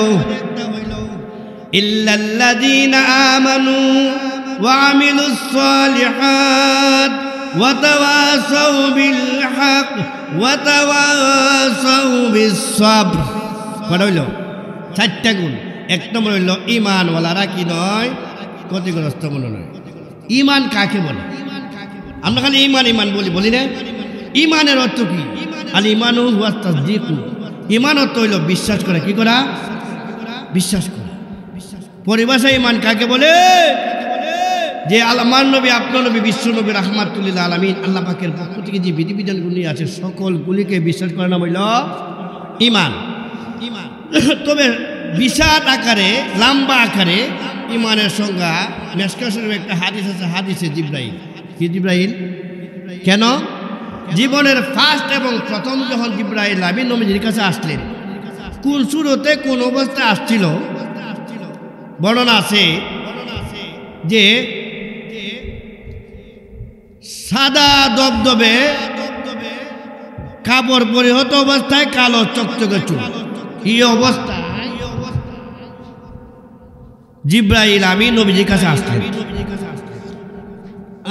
ইল্লাল্লাযীনা আমানু ওয়া আমিলুস সালিহাত ওয়া তাওয়াসাউ বিল হক ওয়া তাওয়াসাউ বিস সাবর। কত হইল? চারটা গুণ। এক নম্বর হইল ঈমানওয়ালারা কি নয়? ক্ষতিগ্রস্ত মনে নয়। ঈমান কাকে বলে? আমরা খালি ঈমান ঈমান বলি না। ঈমানের অর্থ কি? আল ঈমানু হুয়া তাসদীকু। ঈমান অর্থ হইল বিশ্বাস করা। কি করা? বিশ্বাস করা। পরিভাষায় ঈমান কাকে বলে? যে আমার নবী, আপনার নবী, বিশ্ব নবী রাহমাতুল্লিল আলামিন, আল্লাহ পাকের পক্ষ থেকে যে বিধিবিধানগুলি আছে সকলগুলিকে বিশ্বাস করার নাম হইল ঈমান। তবে বিশাল আকারে, লম্বা আকারে ঈমানের সংজ্ঞা মিশকাত শরীফে একটা হাদিস আছে, হাদিসে জিবরাইল। কি জিবরাইল? কেন? জীবনের ফার্স্ট এবং প্রথম যখন জিবরাইল আমিন নবীজির কাছে আসলেন, কোন সুরতে কোন অবস্থায় আসছিল বর্ণনা আছে যে সাদা দবদবে কাপড় পরিহত অবস্থায় কালো চকচকে চুল। এই অবস্থায় জিবরাইল আমিন নবীজির কাছে আসলেন।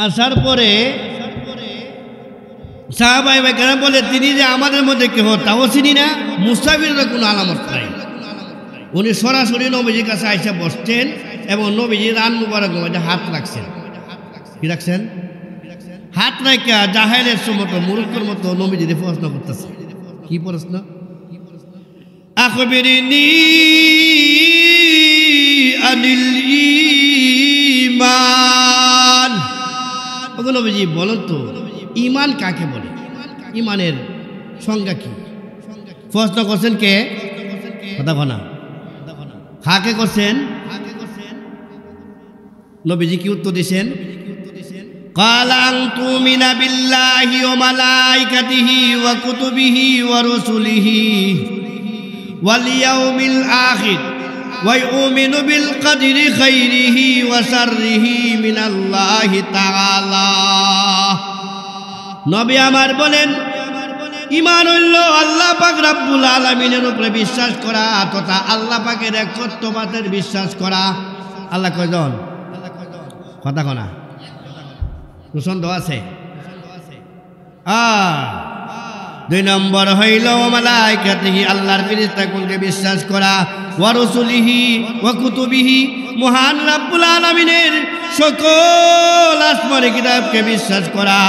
আসার পরে সাহাবায়ে কেরাম বলে, তিনি যে আমাদের মধ্যে কেহ তাও চিনি না, মুসাফিরের কোনো আলামত নাই। উনি সরাসরি নবীজির কাছে আইসা বসছেন এবং নবীজি রান মুবারক মধ্যে হাত রাখছেন। কি রাখছেন? হাত রাখা জাহেলের মতো, মূর্খের মতো নবীজির প্রশ্ন করতেছে। কি প্রশ্ন? আখবিরনি আনিল ঈমান। ওগো নবীজি বলেন তো, ঈমান কাকে বলে? ঈমানের সংজ্ঞা কি? প্রশ্ন করছেন কে? কথা বলা কাকে করছেন? নবীজি কি উত্তর দিয়েছেন? قال أن تؤمن بالله وملائكته وكتبه ورسله واليوم الآخر ويؤمن بالقدر خيره وشره من الله تعالى নবী আমার বলেন ঈমান হইল আল্লাহ পাক রব্বুল আলামিনের উপরে বিশ্বাস করা তথা আল্লাহ পাকের একত্ববাদের বিশ্বাস করা। আল্লাহ কয়জন? কথা কনা কুসন্দ আছে। দুই নম্বর হইল মালাইকাতিহি আল্লাহর ফেরেশতাগণকে বিশ্বাস করা, ওয়া রাসূলিহি ওয়া কুতুবিহি মহান রব্বুল আলামিনের সকল আসমানি কিতাবকে বিশ্বাস করা,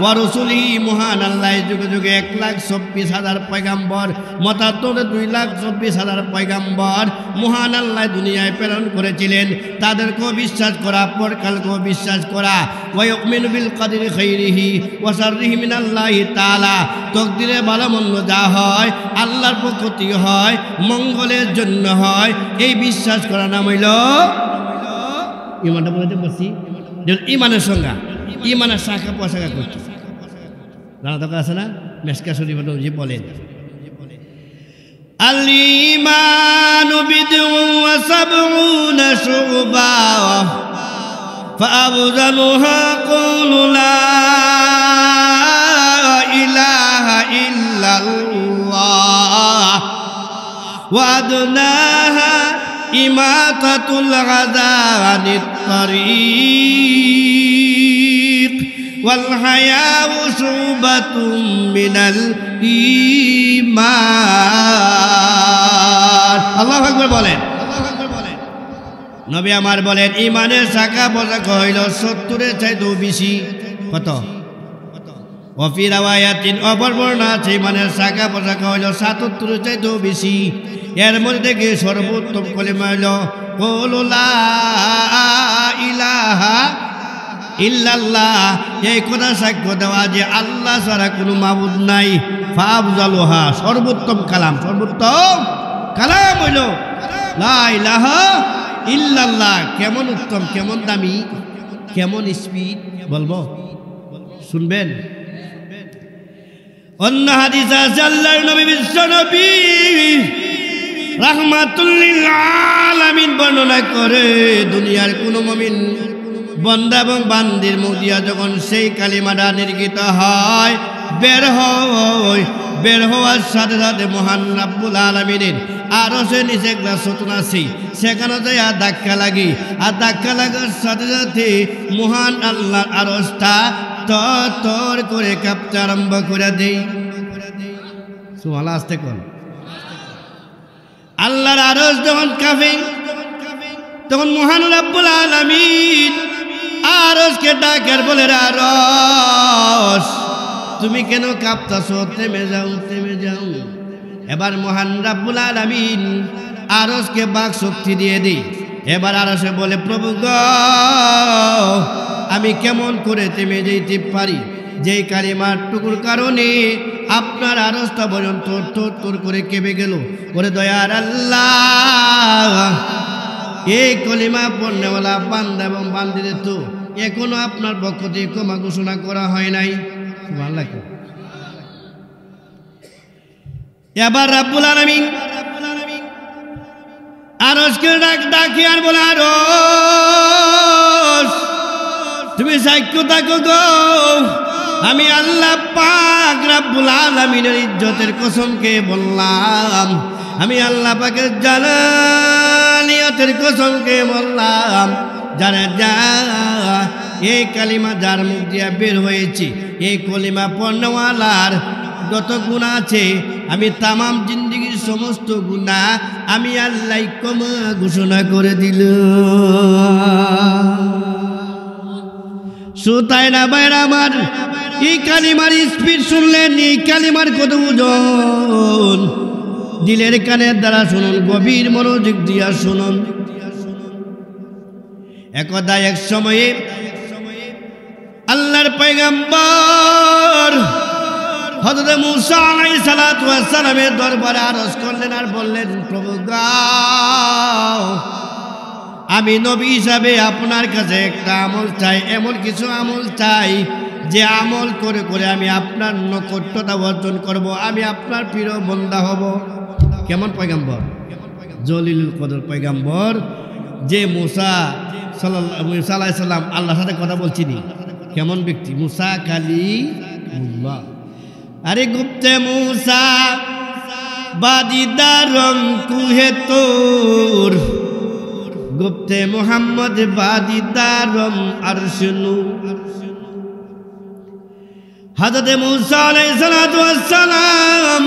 ওয়া রাসূলিহি মহান আল্লাহ যুগে যুগে 1,24,000 পয়গম্বর মতান্তরে 2,24,000 পয়গম্বর মহান আল্লাহ দুনিয়ায় প্রেরণ করেছিলেন তাদেরকেও বিশ্বাস করা, পরকালকেও বিশ্বাস করা। ওয়া ইউমিনু বিল কদরি খাইরিহি ওয়া শাররিহি মিনাল্লাহি তাআলা তকদিরে ভালো মন্দ যা হয় আল্লাহর পক্ষ থেকে হয়, মঙ্গলের জন্য হয়, এই বিশ্বাস করা নাম হইল ইমানটা। বলতে বলছি ইমানের সংজ্ঞা, ইমানের শাখা প্রশাখা করছে জানা দরকার আছে না? মেশকা শরীফ নবী বলেন আল ঈমানু বিদউন ওয়া সাবউনা শুবা ফাআফযালুহা ক্বাউলু লা ইলাহা ইল্লাল্লাহ ওয়া আদনাহা ইমাতাতুল আযা আনিত তারিক ওয়াল হায়াউ শুবাতুম মিনাল ঈমান। আল্লাহু আকবার বলেন। নবী আমার বলেন ঈমানের শাখা প্রশাখা হইল 70-এর চাইতেও বেশি। কত? ওয়াফি রাওয়ায়াতিন অপর বর্ণনা আছে ঈমানের শাখা প্রশাখা হইল 77-এর চাইতেও বেশি। এর মধ্যে থেকে সর্বোত্তম কলিমা হইল ক্বাউলু লা ইলাহা ইল্লাল্লাহ, এই কথা সাক্ষ্য দেওয়া যে আল্লাহ ছাড়া কোনো মাবুদ নাই। ফাআফযালুহা সর্বোত্তম কালাম, সর্বোত্তম কালাম হইল লা ইলাহা ইল্লাল্লাহ। কেমন উত্তম, কেমন দামি, কেমন স্পিড বলবো, শুনবেন। অন্য হাদিস আছে আল্লাহর নবী বিশ্ব নবী রাহমাতুল লিল আলামিন বর্ণনা করে দুনিয়ার কোন মুমিন বান্দা এবং বান্দির মুখ দিয়া যখন সেই কালিমাটা নির্গিত হয় বের হওয়ার সাথে সাথে মহান রব্বুল আলামিনের আরশের নিচে একটা সতন আছে, সেখানে যায় ধাক্কা লাগে, আর ধাক্কা লাগার সাথে সাথে মহান আল্লাহর আরশটা তর করে কাঁপতে আরম্ভ করে দেয়। সুবহানাল্লাহ, আস্তে কর। আল্লাহর আরশ যখন কাঁপে তখন মহান রব্বুল আলামিন আরশকে ডাকের বলে আরশ তুমি কেন কাঁপতাছো? থেমে যাও, থেমে যাও। এবার মহান রব্বুল আলামিন আরশকে বাক শক্তি দিয়ে দেই। এবার আরশে বলে প্রভু গো আমি কেমন করে থেমে যেতে পারি? যেই কালিমার টুকুর কারণে আপনার আরশটা পর্যন্ত তোর করে কেঁপে গেল। ওরে দয়ার আল্লাহ, এই কলিমা পড়নেওয়ালা বান্দা এবং বান্দিদের তো এখনো আপনার পক্ষ থেকে ক্ষমা ঘোষণা করা হয় নাই। সুবহানাল্লাহ। এবার রব্বুল আলামিন আরশকে ডাকি আর বলে আরশ তুমি সাক্ষ্য থাকো গো, আমি আল্লাহ পাক রব্বুল আলামিনের ইজ্জতের কসমকে বললাম, আমি আল্লাহ পাকের জালালিয়াতের কসমকে বললাম, যারা যা এই কালিমা যার মুখ দিয়া বের হয়েছে এই কলিমা পড়নেওয়ালার যত গুনাহ আছে আমি তামাম জিন্দেগির সমস্ত গুনাহ আমি আল্লাহ ক্ষমা ঘোষণা করে দিল। সুতায় না বাইরা আমার এই কালিমার স্পিড শুনলেন, এই কালিমার কত ওজন, দিলের কানের দ্বারা শুনুন, গভীর মনোযোগ দিয়া শুনুন। একদা এক সময়ে আল্লাহর পয়গম্বর হযরত মূসা আলাইহিস সালাতু ওয়াস সালামের দরবারে আরজ করলেন আর বললেন প্রভু গো আমি নবী হিসাবে আপনার কাছে একটা আমল চাই, এমন কিছু আমল চাই যে আমল করে করে আমি আপনার নৈকট্যতা অর্জন করব, আমি আপনার প্রিয় বান্দা হব। কেমন পয়গাম্বর? জলিলুল কদর পয়গাম্বর, যে মুসা সাল্লাল্লাহু আলাইহি সাল্লাম আল্লাহর সাথে কথা বলছিনি। কেমন ব্যক্তি? মুসা কালিমুল্লাহ। আরে গুপ্তে মুসা বাদিদারং কুহে তোর, গুপ্তে মোহাম্মদ বাদিদারম আরশনু। হযরত মুসা আলাইহিস সালাতু ওয়াস সালাম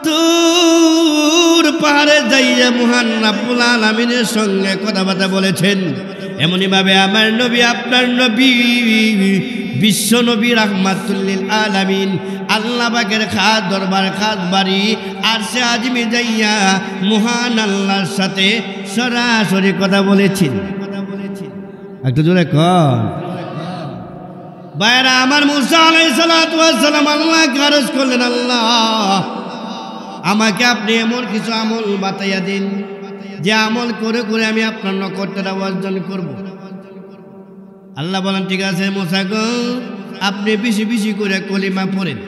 তুর পাহাড়ে যাইয়া মহান রব্বুল আলামিনের সঙ্গে কথাবার্তা বলেছেন। এমনই ভাবে আমার নবী, আপনার নবী, বিশ্ব নবী রাহমাতুল লিল আলামিন, আল্লাহ পাকের খাস দরবার, খাস বাড়ি আরশে আজিমে যাইয়া মহান আল্লাহর সাথে সরাসরি কথা বলেছেন। একটু জোরে কর ভাইরা আমার। মুসা আলাইহিস সালাতু ওয়াস সালাম আল্লাহকে আরজ করলেন, আল্লাহ আমাকে আপনি এমন কিছু আমল বাতাইয়া দিন যে আমল করে করে আমি আপনার নৈকট্যতা অর্জন করব। আল্লাহ বলেন, ঠিক আছে মুসা গো, আপনি বেশি বেশি করে কলিমা পড়েন।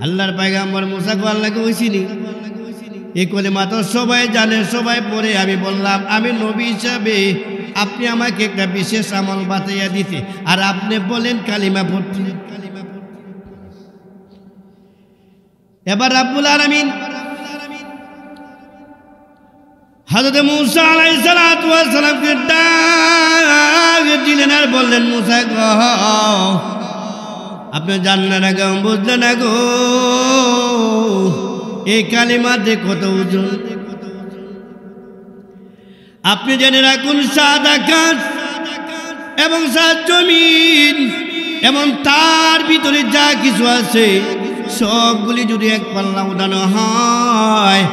আল্লাহর পয়গম্বর মুসা গো আল্লাহকে হইছিনি, এই কলিমা তো সবাই জানে, সবাই পড়ে। আমি বললাম আমি নবী হিসাবে আপনি আমাকে একটা বিশেষ আমল বাতাইয়া দিতে, আর আপনি বলেন কালিমা পড়তে। এবার রব্বুল আলামিন হযরত মুসা আলাইহিস সালাতু ওয়াস সালামকে ডাক দিলেন আর বললেন, মুসা গো আপনি জানলেন না গো, বুঝলেন না গো, এই কালিমাতে কত ওজন। আপনি জেনে রাখুন, সাত আকাশ এবং সাত জমিন এবং তার ভিতরে যা কিছু আছে সবগুলি যদি এক পাল্লা উঠানো হয়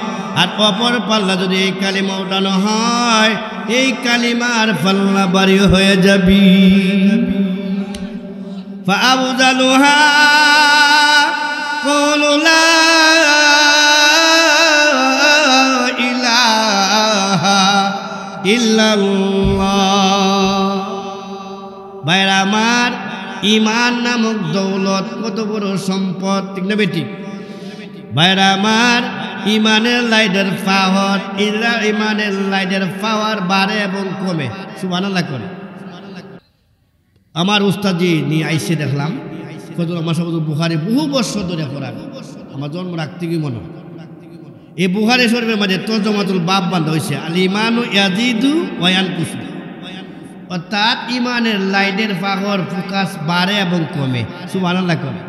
আর অপর পাল্লা যদি এই কালিমা উঠানো হয়, এই কালিমার পাল্লা বাড়ি হয়ে যাবে। ফাআবদালুহা কুলু লা ইলাহা ইল্লাল্লাহ। ভাইরা আমার, ঈমান নামক দৌলত কত বড় সম্পদ, ঠিক না বেটি? ভাইরা আমার, ঈমানের লাইটের পাওয়ার, ঈমানের লাইটের পাওয়ার বাড়ে এবং কমে। সুবহানাল্লাহ করে। আমার উস্তাদজি নিয়ে আইসে দেখলাম, আমার সব বুখারী বহু বছর ধরে পড়ান, আমার জন্ম রাখতে কি মনে হয়। এই বুখারী শরীফের মাঝে তরজমাতুল বাব বান্ধা হয়েছে, আল ঈমানু ইয়াজিদু ওয়া ইয়ানকুসু, অর্থাৎ ঈমানের লাইটের পাওয়ার ফোকাস বাড়ে এবং কমে। সুবহানাল্লাহ করে।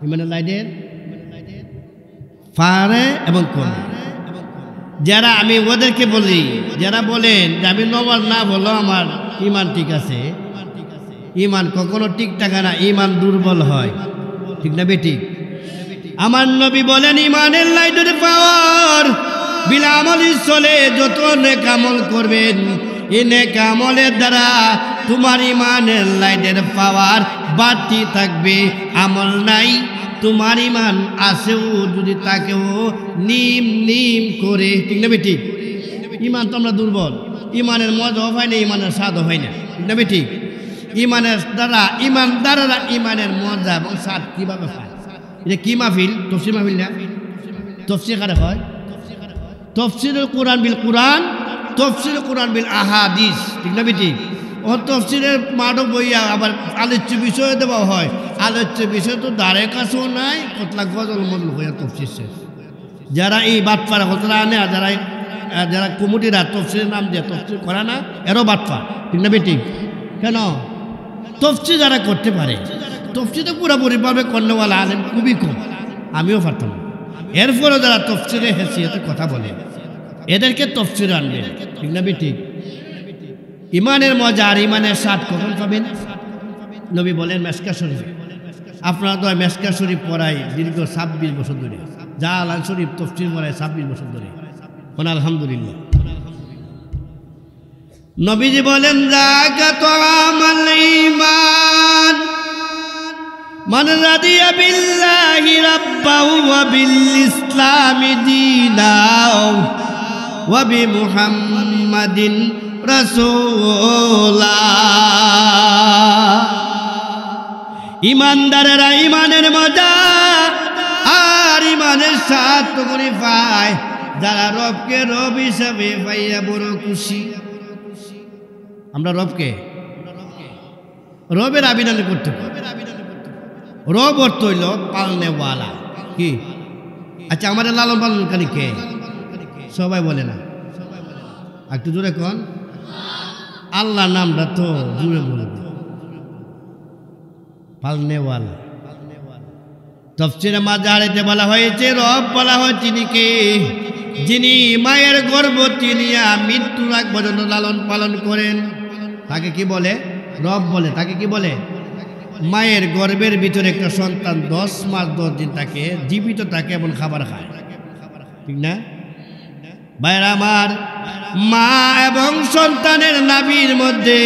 ঈমানের লাইটের পারে এবং কমে। যারা আমি ওদেরকে বলি, যারা বলেন যে আমি নমাজ না বলো আমার ঈমান ঠিক আছে, ঈমান কখনো ঠিক থাকে না, ঈমান দুর্বল হয়, ঠিক না বেটি? আমার নবী বলেন, ঈমানের লাইটের পাওয়ার বিনা আমলই চলে, যত নেক আমল করবেন এই নেক আমলের দ্বারা তোমার ঈমানের লাইটের পাওয়ার বাড়তি থাকবে। আমল নাই, তোমার ঈমান আছেও যদি তাকেও নিম নিম করে, ঠিক না বেটি? ঈমান তো আমরা দুর্বল, ঈমানের মজাও হয় না, ঈমানের স্বাদও হয় না, ঠিক না বেটি? ঈমানের দ্বারা ইমানদাররা ঈমানের মজা এবং স্বাদ কিভাবে পায়? এটা কি মাহফিল? তফসির মাহফিল না? তফসির কারে হয়? তফসিরুল কোরআন বিল কোরআন, তফসিরুল কোরআন বিল আহাদিস, ঠিক না বেটি? ও তফসিরের মাঠও বইয়া আবার আলোচ্য বিষয় দেওয়া হয়। আলোচ্য বিষয় তো দ্বারে কাছেও নাই, কতলা গজল মজল হইয়া তফসির শেষ। যারা এই বাটপাড়া কতলা আনে, আর যারা কমিটিরা তফসিরের নাম দিয়ে তফসির করে না, এরও বাটপা, ঠিক না বেটি? কেন? তফসির যারা করতে পারে, তফসিরে পুরোপুরিভাবে কর্ণওয়ালা আলেম খুবই কম, আমিও পারতাম। এরপরও যারা তফসিরে হেসিয়তে কথা বলে, এদেরকে তফসির আনবে, ঠিক না বেটি? ঈমানের মজা আর ঈমানের স্বাদ কখন পাবেন? নবী বলেন মেশকা শরীফ। আপনারা তো মেশকা শরীফ পড়াই দীর্ঘ 26 বছর ধরে, জালাল শরীফ তফসির পড়ায় 26 বছর ধরে। আলহামদুলিল্লাহ। নবীজি বলেন, যাকা তাআমাল ঈমান মান রাদিয়া বিল্লাহি রাব্বাহু ওয়া বিল ইসলামি দীনাহু ওয়া বিমুহাম্মাদিন রাসূলা। ইমানদারেরা ইমানের মজা আর ইমানের স্বাদ করে পায় যারা রবকে রব হিসাবে পাইয়া বড় খুশি। আমরা রবকে রবের আবিধান করতে পারি। রব অর্থ হইল পালনেওয়ালা। কি? আচ্ছা, আমাদের লালন পালনকারী কে? সবাই বলে না, একটু জোরে কন। আল্লাহ নামটা তো জুড়ে বলবে, পালনেওয়ালা। তাফসীরে মাজারেতে বলা হয়েছে রব বলা হয় তিনিকে যিনি মায়ের গর্ভবতী নিয়ে মৃত্যুর আগ পর্যন্ত লালন পালন করেন। তাকে কি বলে? রব বলে। তাকে কি বলে? মায়ের গর্ভের ভিতরে একটা সন্তান 10 মাস 10 দিন থাকে, জীবিত থাকে এবং খাবার খায়, ঠিক না ভাইরা আমার? মা এবং সন্তানের নাভির মধ্যে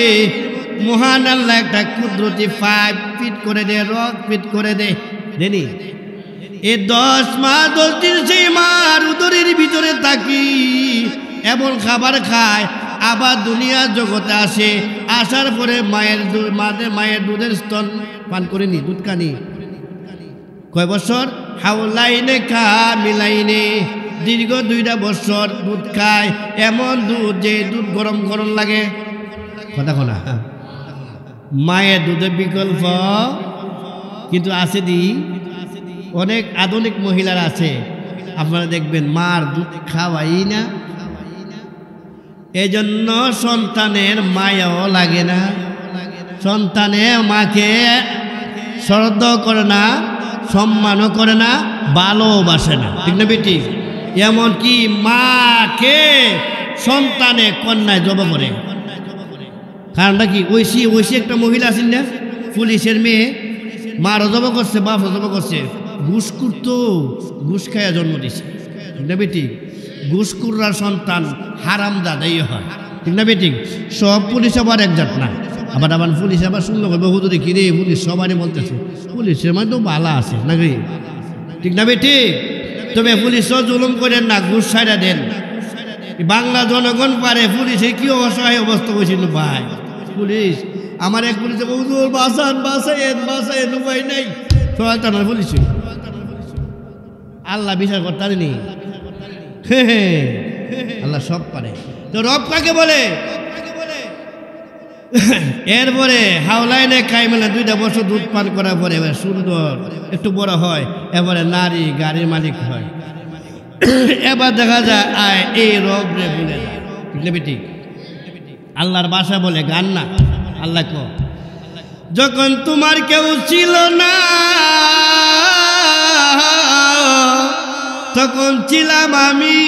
মহান আল্লাহ একটা কুদরতি 5 ফিট করে দেয়, রক ফিট করে দেয়। দেনি এই 10 মাস 10 দিন সেই মার উদরের ভিতরে থাকি এবং খাবার খায়, আবার দুনিয়ার জগতে আসে। আসার পরে মায়ের দুধের স্তন পান করে নি, দুধ কানি। কয় বছর? হাওলাইনে মিলাইনে দীর্ঘ 2টা বছর দুধ খায়। এমন দুধ যে দুধ গরম গরম লাগে। কথা কোনা মায়ের দুধের বিকল্প কিন্তু আছে দি অনেক আধুনিক মহিলারা আছে, আপনারা দেখবেন মার দুধ খাওয়াই না। এজন্য সন্তানের মায়াও লাগে না, সন্তানে মাকে শ্রদ্ধা করে না, সম্মানও করে না, ভালোবাসে না, ঠিক না বেটি? এমনকি মাকে সন্তানে কন্যায় জব করে। কারণটা কি? ঐশী একটা মহিলা আছেন না, পুলিশের মেয়ে, মারও জব করছে, বাপও জব করছে। ঘুষখোর তো ঘুষ খাইয়া জন্ম দিছে, ঠিক না বেটি? ঘুষখোররা সন্তান হারামজাদাই হয়, ঠিক না বেটি? সব পুলিশ আবার একজাত না। আবার পুলিশ আবার শুনলো হুজুরে কি রে, পুলিশ সবারই বলতেছে পুলিশের মানে তো ভালো আছে নাকি, ঠিক না বেটি? তবে পুলিশও জুলুম করেন না, ঘুষ ছাইড়া দেন। বাংলা জনগণ পারে পুলিশের কি অসহায় অবস্থা হয়েছিল ভাই। পুলিশ আমার এক পুলিশে হুজুর বাসান বাসায়েন উপায় নাই, সহায়তা না পুলিশ। আল্লাহ বিচার করতে পারেনি, আল্লাহ সব পারে। তো রব কাকে বলে? এরপরে হাওলাইনে খাই মেলা 2টা বছর দুধ পান করার পরে এবার সুন্দর একটু বড় হয়, এবারে নারী গাড়ির মালিক হয়। এবার দেখা যায় এই রব রে বলে, ঠিক না বেটি? আল্লাহর ভাষা বলে, গান না। আল্লাহ কো যখন তোমার কেউ ছিল না তখন ছিলাম আমি,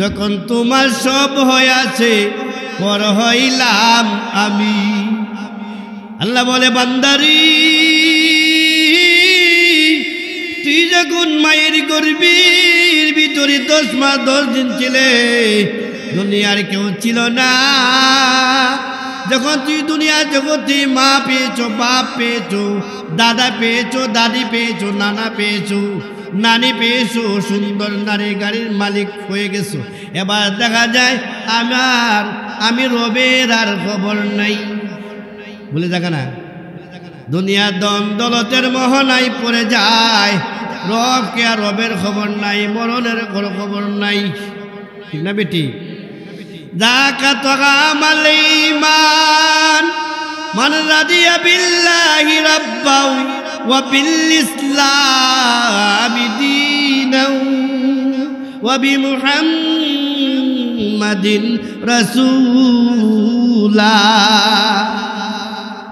যখন তোমার সব হয়েছে পর হইলাম আমি। আল্লাহ বলে, বান্দারি তুই যখন মায়ের গর্ভের ভিতরে 10 মাস 10 দিন ছিলে, দুনিয়ার কেউ ছিল না। যখন তুই দুনিয়ার জগতে মা পেয়েছো, বাপ পেয়েছো, দাদা পেয়েছো, দাদি পেয়েছো, নানা পেয়েছো, নানি পেয়েছো, সুন্দর নারী গাড়ির মালিক হয়ে গেছো। এবার দেখা যায় আমি রবের আর খবর নাই বলে দেখা না। দুনিয়ার দন দলতের মোহনায় পড়ে যায়, রবকে আর রবের খবর নাই, মরণের কোনো খবর নাই, ঠিক না বেটি? যাকা তাগামাল ঈমান মান রাদিয়া বিল্লাহি রাব্বাও ওয়া বিল ইসলামি দীনাও ওয়া বিমুহাম্মাদিন রাসূলা।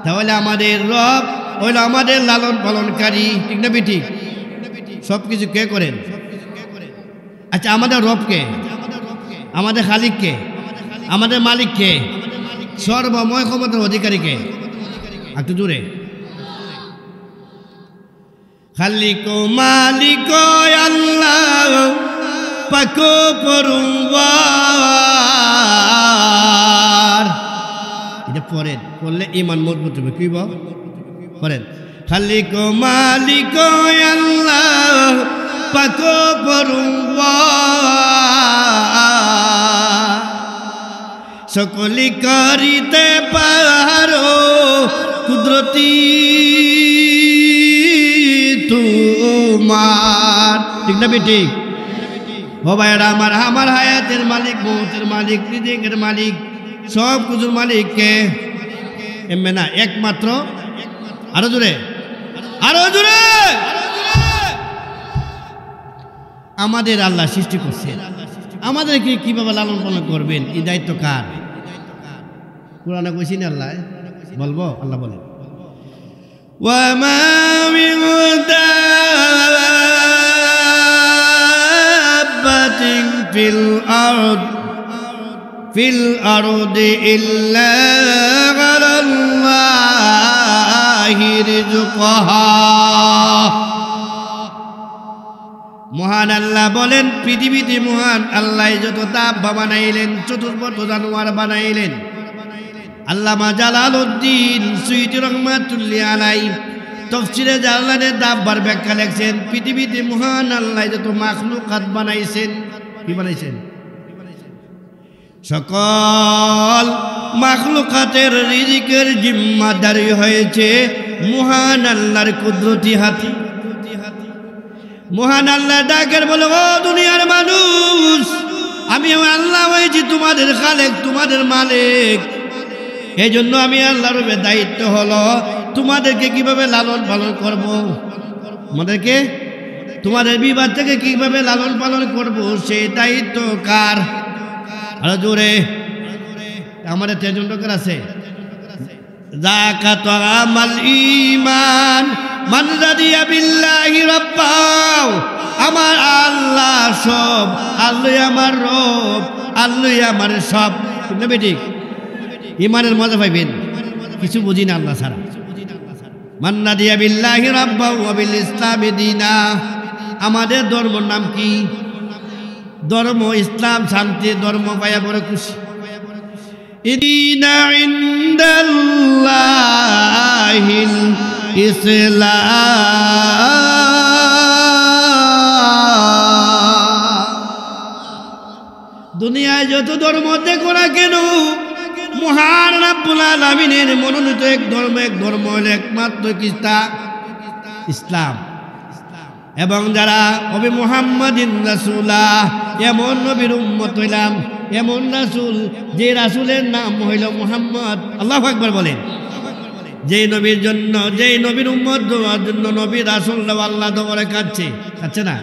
তাহলে আমাদের রব হইল আমাদের লালন পালনকারী, ঠিক না বেটি? সব কিছু কে করেন? আচ্ছা, আমাদের রবকে, আমাদের খালিককে, আমাদের মালিককে, সর্বময় ক্ষমতার অধিকারীকে? একটু জোরে। খালিক মালিক আল্লাহ পাক পরওয়ার। এটা পড়েন, পড়লে ঈমান মজবুত হবে। কি পড়েন? খালিক মালিক আল্লাহ পাক পরওয়ার সকলি করিতে পারো কুদরতি তোমার। ঠিক না বেঠিক? ও ভাইরা আমার হায়াতের মালিক, মৌতের মালিক, রিজিকের মালিক, সব কিছুর মালিক কে? এমনি না, একমাত্র। আরো জোরে, আরো জোরে। আমাদের আল্লাহ সৃষ্টি করছেন, আমাদেরকে কিভাবে লালন পালন করবেন এই দায়িত্ব কার? কোরআনে কইছি না আল্লাহ? বলবো? আল্লাহ বলেন, ওয়ামা মিন দাব্বাতিন ফিল আরদি ইল্লা আলাল্লাহি রিজকুহা। মহান আল্লাহ বলেন, পৃথিবীতে মহান আল্লাহ যত দাব্বা বানাইলেন, চতুর্পথ জানোয়ার বানাইলেন। আল্লামা জালালউদ্দিন সুয়ুতী রহমাতুল্লাহি আলাইহি তাফসীরে জালালানের দাব্বার ব্যাখ্যা লিখছেন, পৃথিবীতে মহান আল্লাহ যত মাখলুকাত বানাইছেন, কি বানাইছেন? সকল মাখলুকাতের রিজিকের জিম্মাদারি হয়েছে মহান আল্লাহর কুদরতি হাতে। মহান আল্লাহ ডাকের বলে, ও দুনিয়ার মানুষ, আমি আল্লাহ হয়েছি তোমাদের খালেক, তোমাদের মালিক। এই জন্য আমি আল্লাহর দায়িত্ব হলো তোমাদেরকে কিভাবে লালন পালন করব, আমাদেরকে তোমাদের বিবাদ থেকে কিভাবে লালন পালন করব, সেই দায়িত্ব কার? আরো জোরে। আমাদের তেজন লোকের আছে, যাকাত আমাল ঈমান মান রাদিয়া বিল্লাহি রাব্বাও। আমার আল্লাহ সব, আল্লাহ আমার রব, আল্লাহ আমার সব। ঠিক না বেঠিক? ইমানের মজা পাইবেন, কিছু বুঝি না আল্লাহ ছাড়া। মান রাদিয়া বিল্লাহি রাব্বাও ওয়া বিল ইসলামি দীনা। আমাদের ধর্মের নাম কি? ধর্ম ইসলাম, শান্তি ধর্ম পাইয়া বড় খুশি। ইদিনা ইনদাল্লাহিল ইসলাম। দুনিয়ায় যত ধর্ম দেখো না কেন, মহান রব্বুল আলামিনের মনোনীত এক ধর্ম হলো একমাত্র ইসলাম। এবং যারা হবে মুহাম্মাদিন রাসূলুল্লাহ, এমন নবীর উম্মত হইলাম, এমন রাসূল যে রাসূলের নাম হইল মুহাম্মদ। আল্লাহু আকবার বলেন। যেই নবীর জন্য, যেই নবীর উম্মত হওয়ার জন্য নবী রাসূলরা আল্লাহ দরবারে কাঁদছে না?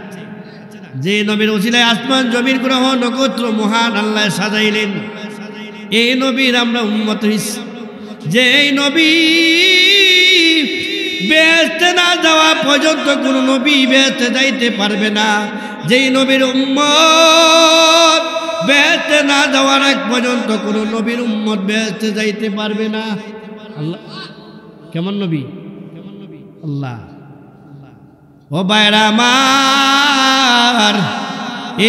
যে নবীর উসিলায় আসমান জমির গ্রহ নক্ষত্র মহান আল্লাহ সাজাইলেন, এই নবীর আমরা উম্মত হইছি। যেই নবী বেহেশতে না যাওয়া পর্যন্ত কোন নবী বেহেশতে যাইতে পারবে না। যেই নবীর উম্মত বেহেশতে না যাওয়ার আগ পর্যন্ত কোন নবীর উম্মত বেহেশতে যাইতে পারবে না। আল্লাহ কেমন নবী? আল্লাহ। ও ভাইরা আমার,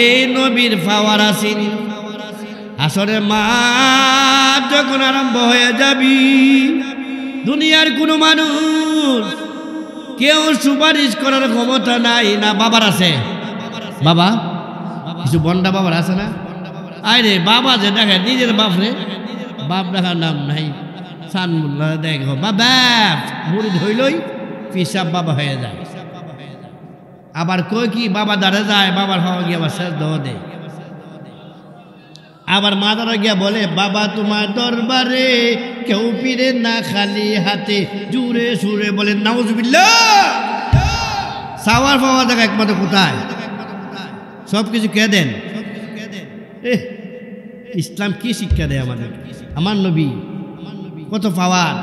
এই নবীর পাওয়ার আছে। আসরে মাঠ যখন আরম্ভ হয়ে যাবি, দুনিয়ার কোনো মানুষ কেউ সুপারিশ করার ক্ষমতা নাই। না বাবার আছে? বাবা কিছু বন্ডা বাবার আছে না? আরে বাবা যে দেখে নিজের বাপ রে, বাপ দেখার নাম নাই। সানমুল্লাহ দেখো বাবা মুড়ি ধইলই পিসাব বাবা হয়ে যায়। আবার কই কি বাবা দাঁড়ে যায়, বাবার হওয়া গিয়ে আবার শেষ দোয়া দেয়। আবার মাদারা গিয়া বলে, বাবা তোমার দরবারে কেউ ফিরে না খালি হাতে। জুড়ে সুরে বলেন নাউজুবিল্লাহ। সাওয়ার পাওয়া দেখা একমাত্র কোথায়? সব কিছু কে দেন? ইসলাম কি শিক্ষা দেয় আমাদের? আমার নবী কত পাওয়ার।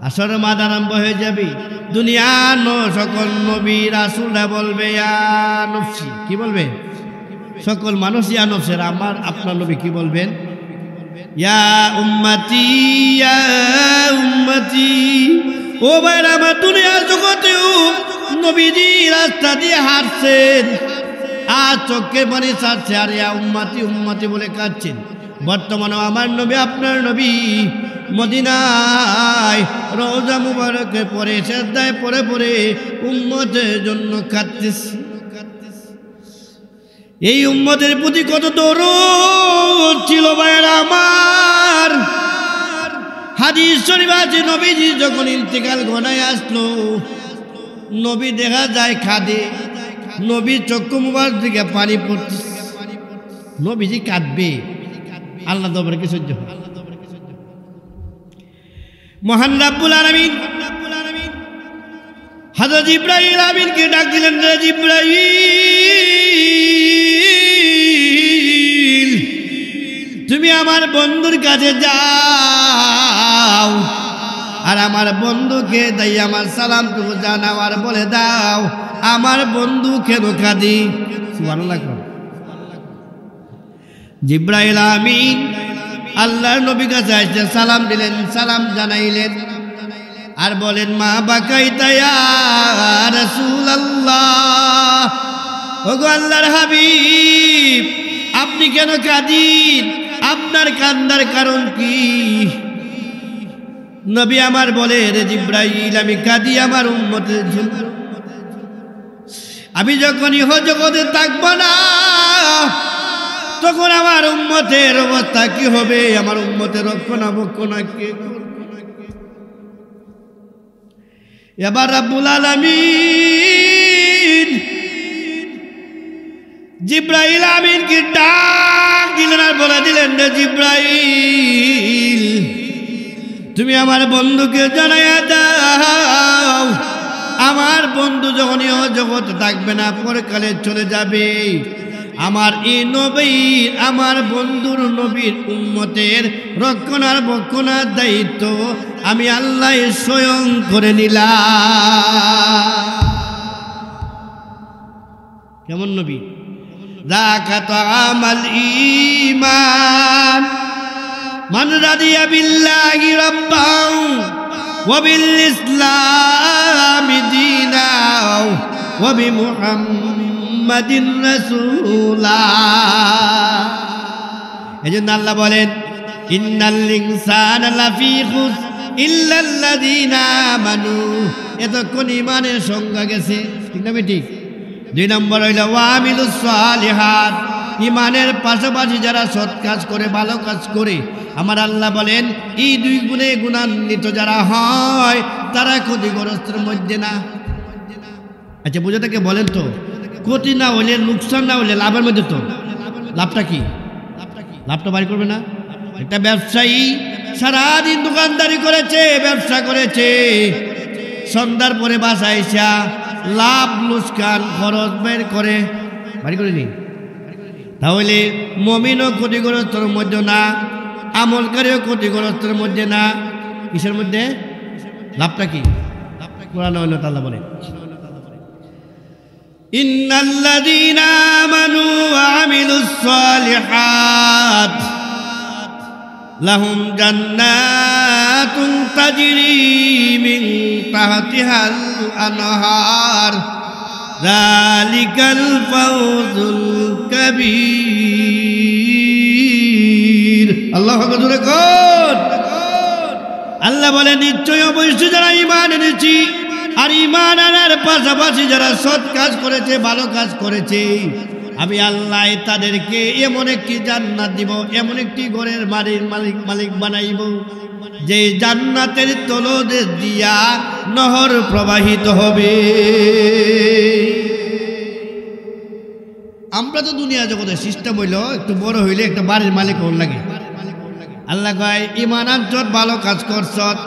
আসরে মাদ আরম্ভ হয়ে যাবে, দুনিয়ার সকল নবী রাসূলরা বলবে ইয়া নফসি। কি বলবে? সকল মানুষ ইয়া নফসের। আমার আপনার নবী কি বলবেন? ইয়া উম্মতি, ইয়া উম্মতি। ও ভাইরা আমার, দুনিয়ার জগতেও নবীজি রাস্তা দিয়ে হাঁটছেন আর চোখের পানি ছাড়ছে, আর ইয়া উম্মতি উম্মতি বলে কাঁদছেন। বর্তমানে আমার নবী, আপনার নবী মদিনায় রওজা মুবারকে পরে সেজদায় পরে পরে উম্মতের জন্য কাঁদতেছে। এই উম্মতের প্রতি কত দরদ ছিল ভাইরা আমার। হাদিস শরীফ আছে নবীজি যখন ইন্তেকাল ঘনায় আসলো, নবী দেখা যায় খাদে, নবী চক্ষু মুবারক থেকে পানি পড়ছে, নবীজি কাঁদবে, আল্লাহ দরবারে কি সহ্য হয়? মহান রাব্বুল আলামিন হযরত জিবরাইল আমিনকে ডাক দিলেন, রে জিবরাইল, তুমি আমার বন্ধুর কাছে যাও, আর আমার বন্ধুকে দাই আমার সালামটুকু জানাও, আর বলে দাও আমার বন্ধু কেন কাঁদি। সুবহানাল্লাহ। জিবরাইল আমিন আল্লাহর নবীর কাছে আসছে, সালাম দিলেন, সালাম জানাইলেন, আর বলেন মা বাকাইতা ইয়া রাসূলুল্লাহ, ওগো আল্লাহর হাবিব আপনি কেন কাঁদিন, আপনার কান্দার কারণ কি? নবী আমার বলে, রে জিবরাইল আমি কাঁদি আমার উম্মতের জন্য। আমি যখন ইহ জগতে থাকব না তখন আমার উম্মতের অবস্থা কি হবে? আমার উম্মতের রক্ষণাবেক্ষণ কে করবে? এবার রাব্বুল আলামিন জিবরাইল আমিনকে ডাক দিলেন, আর বলে দিলেন, রে জিবরাইল তুমি আমার বন্ধুকে জানাইয়া দাও, আমার বন্ধু যখন ইহ জগতে থাকবে না, পরকালে চলে যাবে, আমার এই নবী আমার বন্ধুর নবীর উম্মতের রক্ষণাবেক্ষণের দায়িত্ব আমি আল্লাহ স্বয়ং করে নিলাম। কেমন নবী? যাকাত আমাল ঈমান মান রাদিয়া বিল্লাহি রাব্বান ওয়া বিল ইসলামি দীনাও ওয়া বিমুহাম্মাদিন রাসূলা। এজন্য আল্লাহ বলেন, ইন্নাল ইনসানা লাফি খুসর ইল্লাল্লাযীনা আমানু। এতক্ষণ ইমানের সংজ্ঞা গেছে, ঠিক না ঠিক? 2 নম্বর হইল ওয়া আমিলুস সালিহাত, ইমানের পাশাপাশি যারা সৎ কাজ করে, ভালো কাজ করে, আমার আল্লাহ বলেন এই 2 গুণে গুণান্বিত যারা হয় তারা ক্ষতিগ্রস্তের মধ্যে না। আচ্ছা বুঝাটাকে বলেন তো, ক্ষতি না হলে, লোকসান না হলে লাভের মধ্যে তো লাভটা কি? লাভটা বাড়ি করবে না? একটা ব্যবসায়ী সারাদিন দোকানদারি করেছে, ব্যবসা করেছে, সন্ধ্যার পরে বাসায় আইসা লাভ লোকসান খরচ বের করে বাড়ি করেনি, তাহলে মুমিনও ক্ষতিগ্রস্তের মধ্যে না, আমলকারীও ক্ষতিগ্রস্তের মধ্যে না। কিসের মধ্যে? লাভটা কি? কোরআন আল্লাহ বলে, ইন্নাল্লাযীনা আমানু ওয়া আমিলুস সালিহাত লাহুম জান্নাতুন তাজরি মিন তাহতিহাল আনহার যালিকাল ফাওজুল কাবীর। আল্লাহু আকবার কর। আল্লাহ বলে, নিশ্চয় অবশ্যই যারা ঈমান এনেছে আর ঈমান আনার পাশাপাশি যারা সৎ কাজ করেছে, ভালো কাজ করেছে, আমি আল্লাহ তাদেরকে এমন একটি জান্নাত দিব, এমন একটি ঘরের মালিক বানাইব যে জান্নাতের তলদেশ দিয়া নহর প্রবাহিত হবে। আমরা তো দুনিয়া জগতে সিস্টেম হইল একটু বড় হইলে একটা বাড়ির মালিক হন লাগে। আল্লাহ কয় ঈমান আনছত, ভালো কাজ করছত,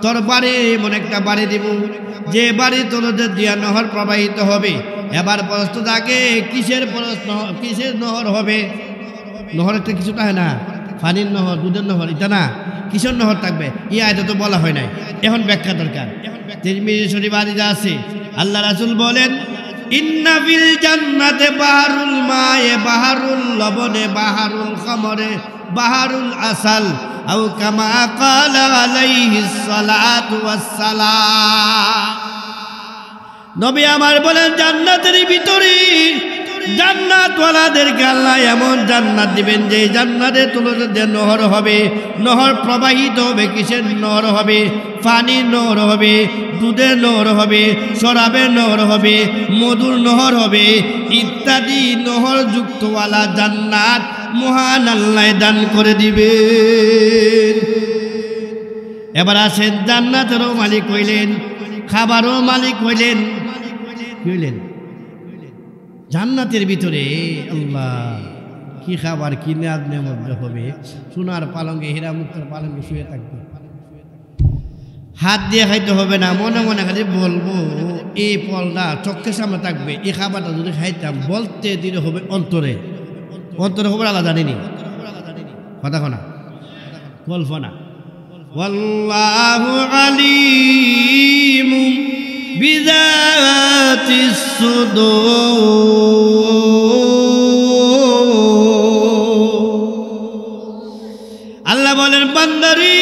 তোর বাড়ি এমন একটা বাড়ি দিব যে বাড়ির তলদেশ দিয়া নহর প্রবাহিত হবে। এবার প্রশ্ন থাকে, কিসের প্রশ্ন, কিসের নহর হবে? নহরের তো কিছুটা হয় না, পানির নহর, দুধের নহর, এটা না, কিসের নহর থাকবে? এটা তো বলা হয় নাই, এখন ব্যাখ্যা দরকার। তিরমিজি শরীফ হাদিস আছে, আল্লাহ রাসূল বলেন, ইন্না ফিল জান্নাতে বাহারুল মায়ে বাহারুল লবনে বাহারুল খামরে বাহারুল আসাল আও কামা ক্বালা আলাইহিস সালাতু ওয়াস সালাম। নবী আমার বলেন, জান্নাতের ভিতরে জান্নাতওয়ালাদেরকে আল্লাহ এমন জান্নাত দিবেন যে জান্নাতের তুলনাতে নহর হবে, নহর প্রবাহিত হবে। কিসের নহর হবে? পানির নহর হবে, দুধের নহর হবে, শরাবের নহর হবে, মধুর নহর হবে, ইত্যাদি নহর যুক্তওয়ালা জান্নাত মহান আল্লাহ দান করে দিবেন। এবার আসেন, জান্নাতেরও মালিক হইলেন, খাবারও মালিক হইলেন। কি হইলেন? জান্নাতের ভিতরে আল্লাহ কি খাবার কি নেয়ামত হবে। সোনার পালঙ্কে, হীরা মুক্তার পালঙ্কে শুয়ে থাকবে, হাত দিয়ে খাইতে হবে না, মনে মনে খালি বলবো এই ফলটা চোখের সামনে থাকবে, এই খাবারটা যদি খাইতাম বলতে দিলে হবে অন্তরে। অন্তরে খবর আল্লাহ জানিনি, কথা কনা কল্পনা। ওয়াল্লাহু আলিমুম বিযাতিস সুদূর। আল্লাহ বলেন, বান্দারি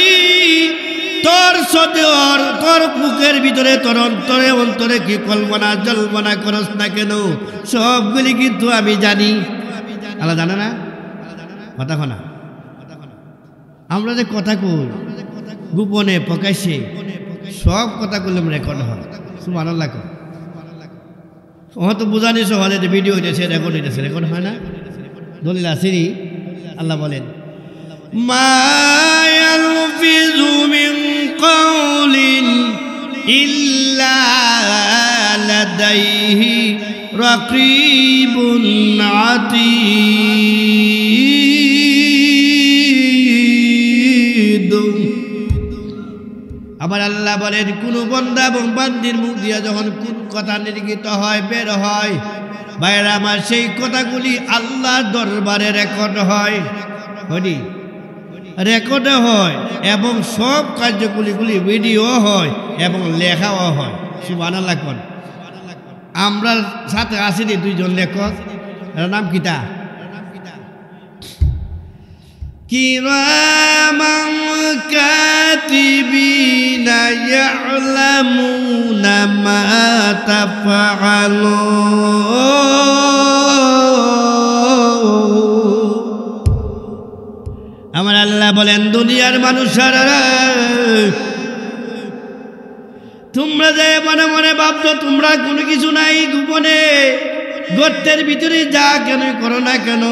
তোর সদর, তোর বুকের ভিতরে, তোর অন্তরে অন্তরে কি কল্পনা জল্পনা করস না কেন, সবগুলি কিন্তু আমি জানি। আল্লাহ জানে না? কথা কনা। আমরা যে কথা কই গোপনে প্রকাশ্যে, সব কথা কইলাম রেকর্ড হয়। সুবহানাল্লাহ। হয়তো বুঝানি সহজে ভিডিও হইতেছে, রেকর্ড হইতেছে, রেকর্ড হয় না? দলিল আসেনি। আল্লাহ বলেন, মা ইয়ালফিযু মিন কাউলিন ইল্লা লাদাইহি রাকীবুন আতীদ। আবার আল্লাহ বলেন, কোন বান্দা এবং বান্দির মুখ দিয়া যখন কোন কথা নির্গিত হয়, বের হয়, ভাইরা আমার, সেই কথাগুলি আল্লাহর দরবারে রেকর্ড হয়, রেকর্ডে হয়, এবং সব কার্যগুলিগুলি ভিডিও হয় এবং লেখাও হয়। সুবহানাল্লাহ। আমরা সাথে আসিনি দুইজন লেখক, এর নাম কিতা? কিরামান কাতিবিনা ইয়ালামুনা মা তাফআলুন। আমার আল্লাহ বলেন, দুনিয়ার মানুষেরা, তোমরা যে মনে মনে ভাবছো তোমরা কোনো কিছু নাই, গোপনে গর্তের ভিতরে যা কেন করো না কেন,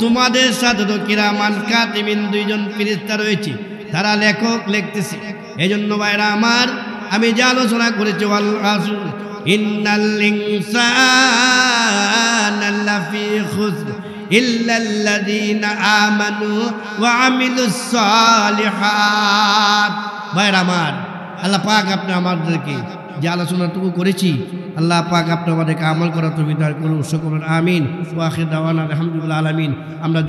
তোমাদের সাথে তো কিরামান কাতিবিন দুইজন ফেরেশতা রয়েছে, তারা লেখক লিখতেছে। এই জন্য ভাইরা আমার, আমি যে আলোচনা করেছি, ওয়াল আসর ইন্নাল ইনসানা লাফি খুসর ইল্লাল্লাযীনা আমানু ওয়া আমিলুস সালিহাত। ভাইরা আমার, আল্লাহ পাক আপনি আমাদেরকে যে আলোচনাটুকু করেছি, আল্লাহ পাক আপনি আমাদেরকে আমল করার তৌফিক দান করুন। সকল আমিন। ওয়া আখির দাওয়ানা আলহামদুলিল্লাহ আলামিন। আমরা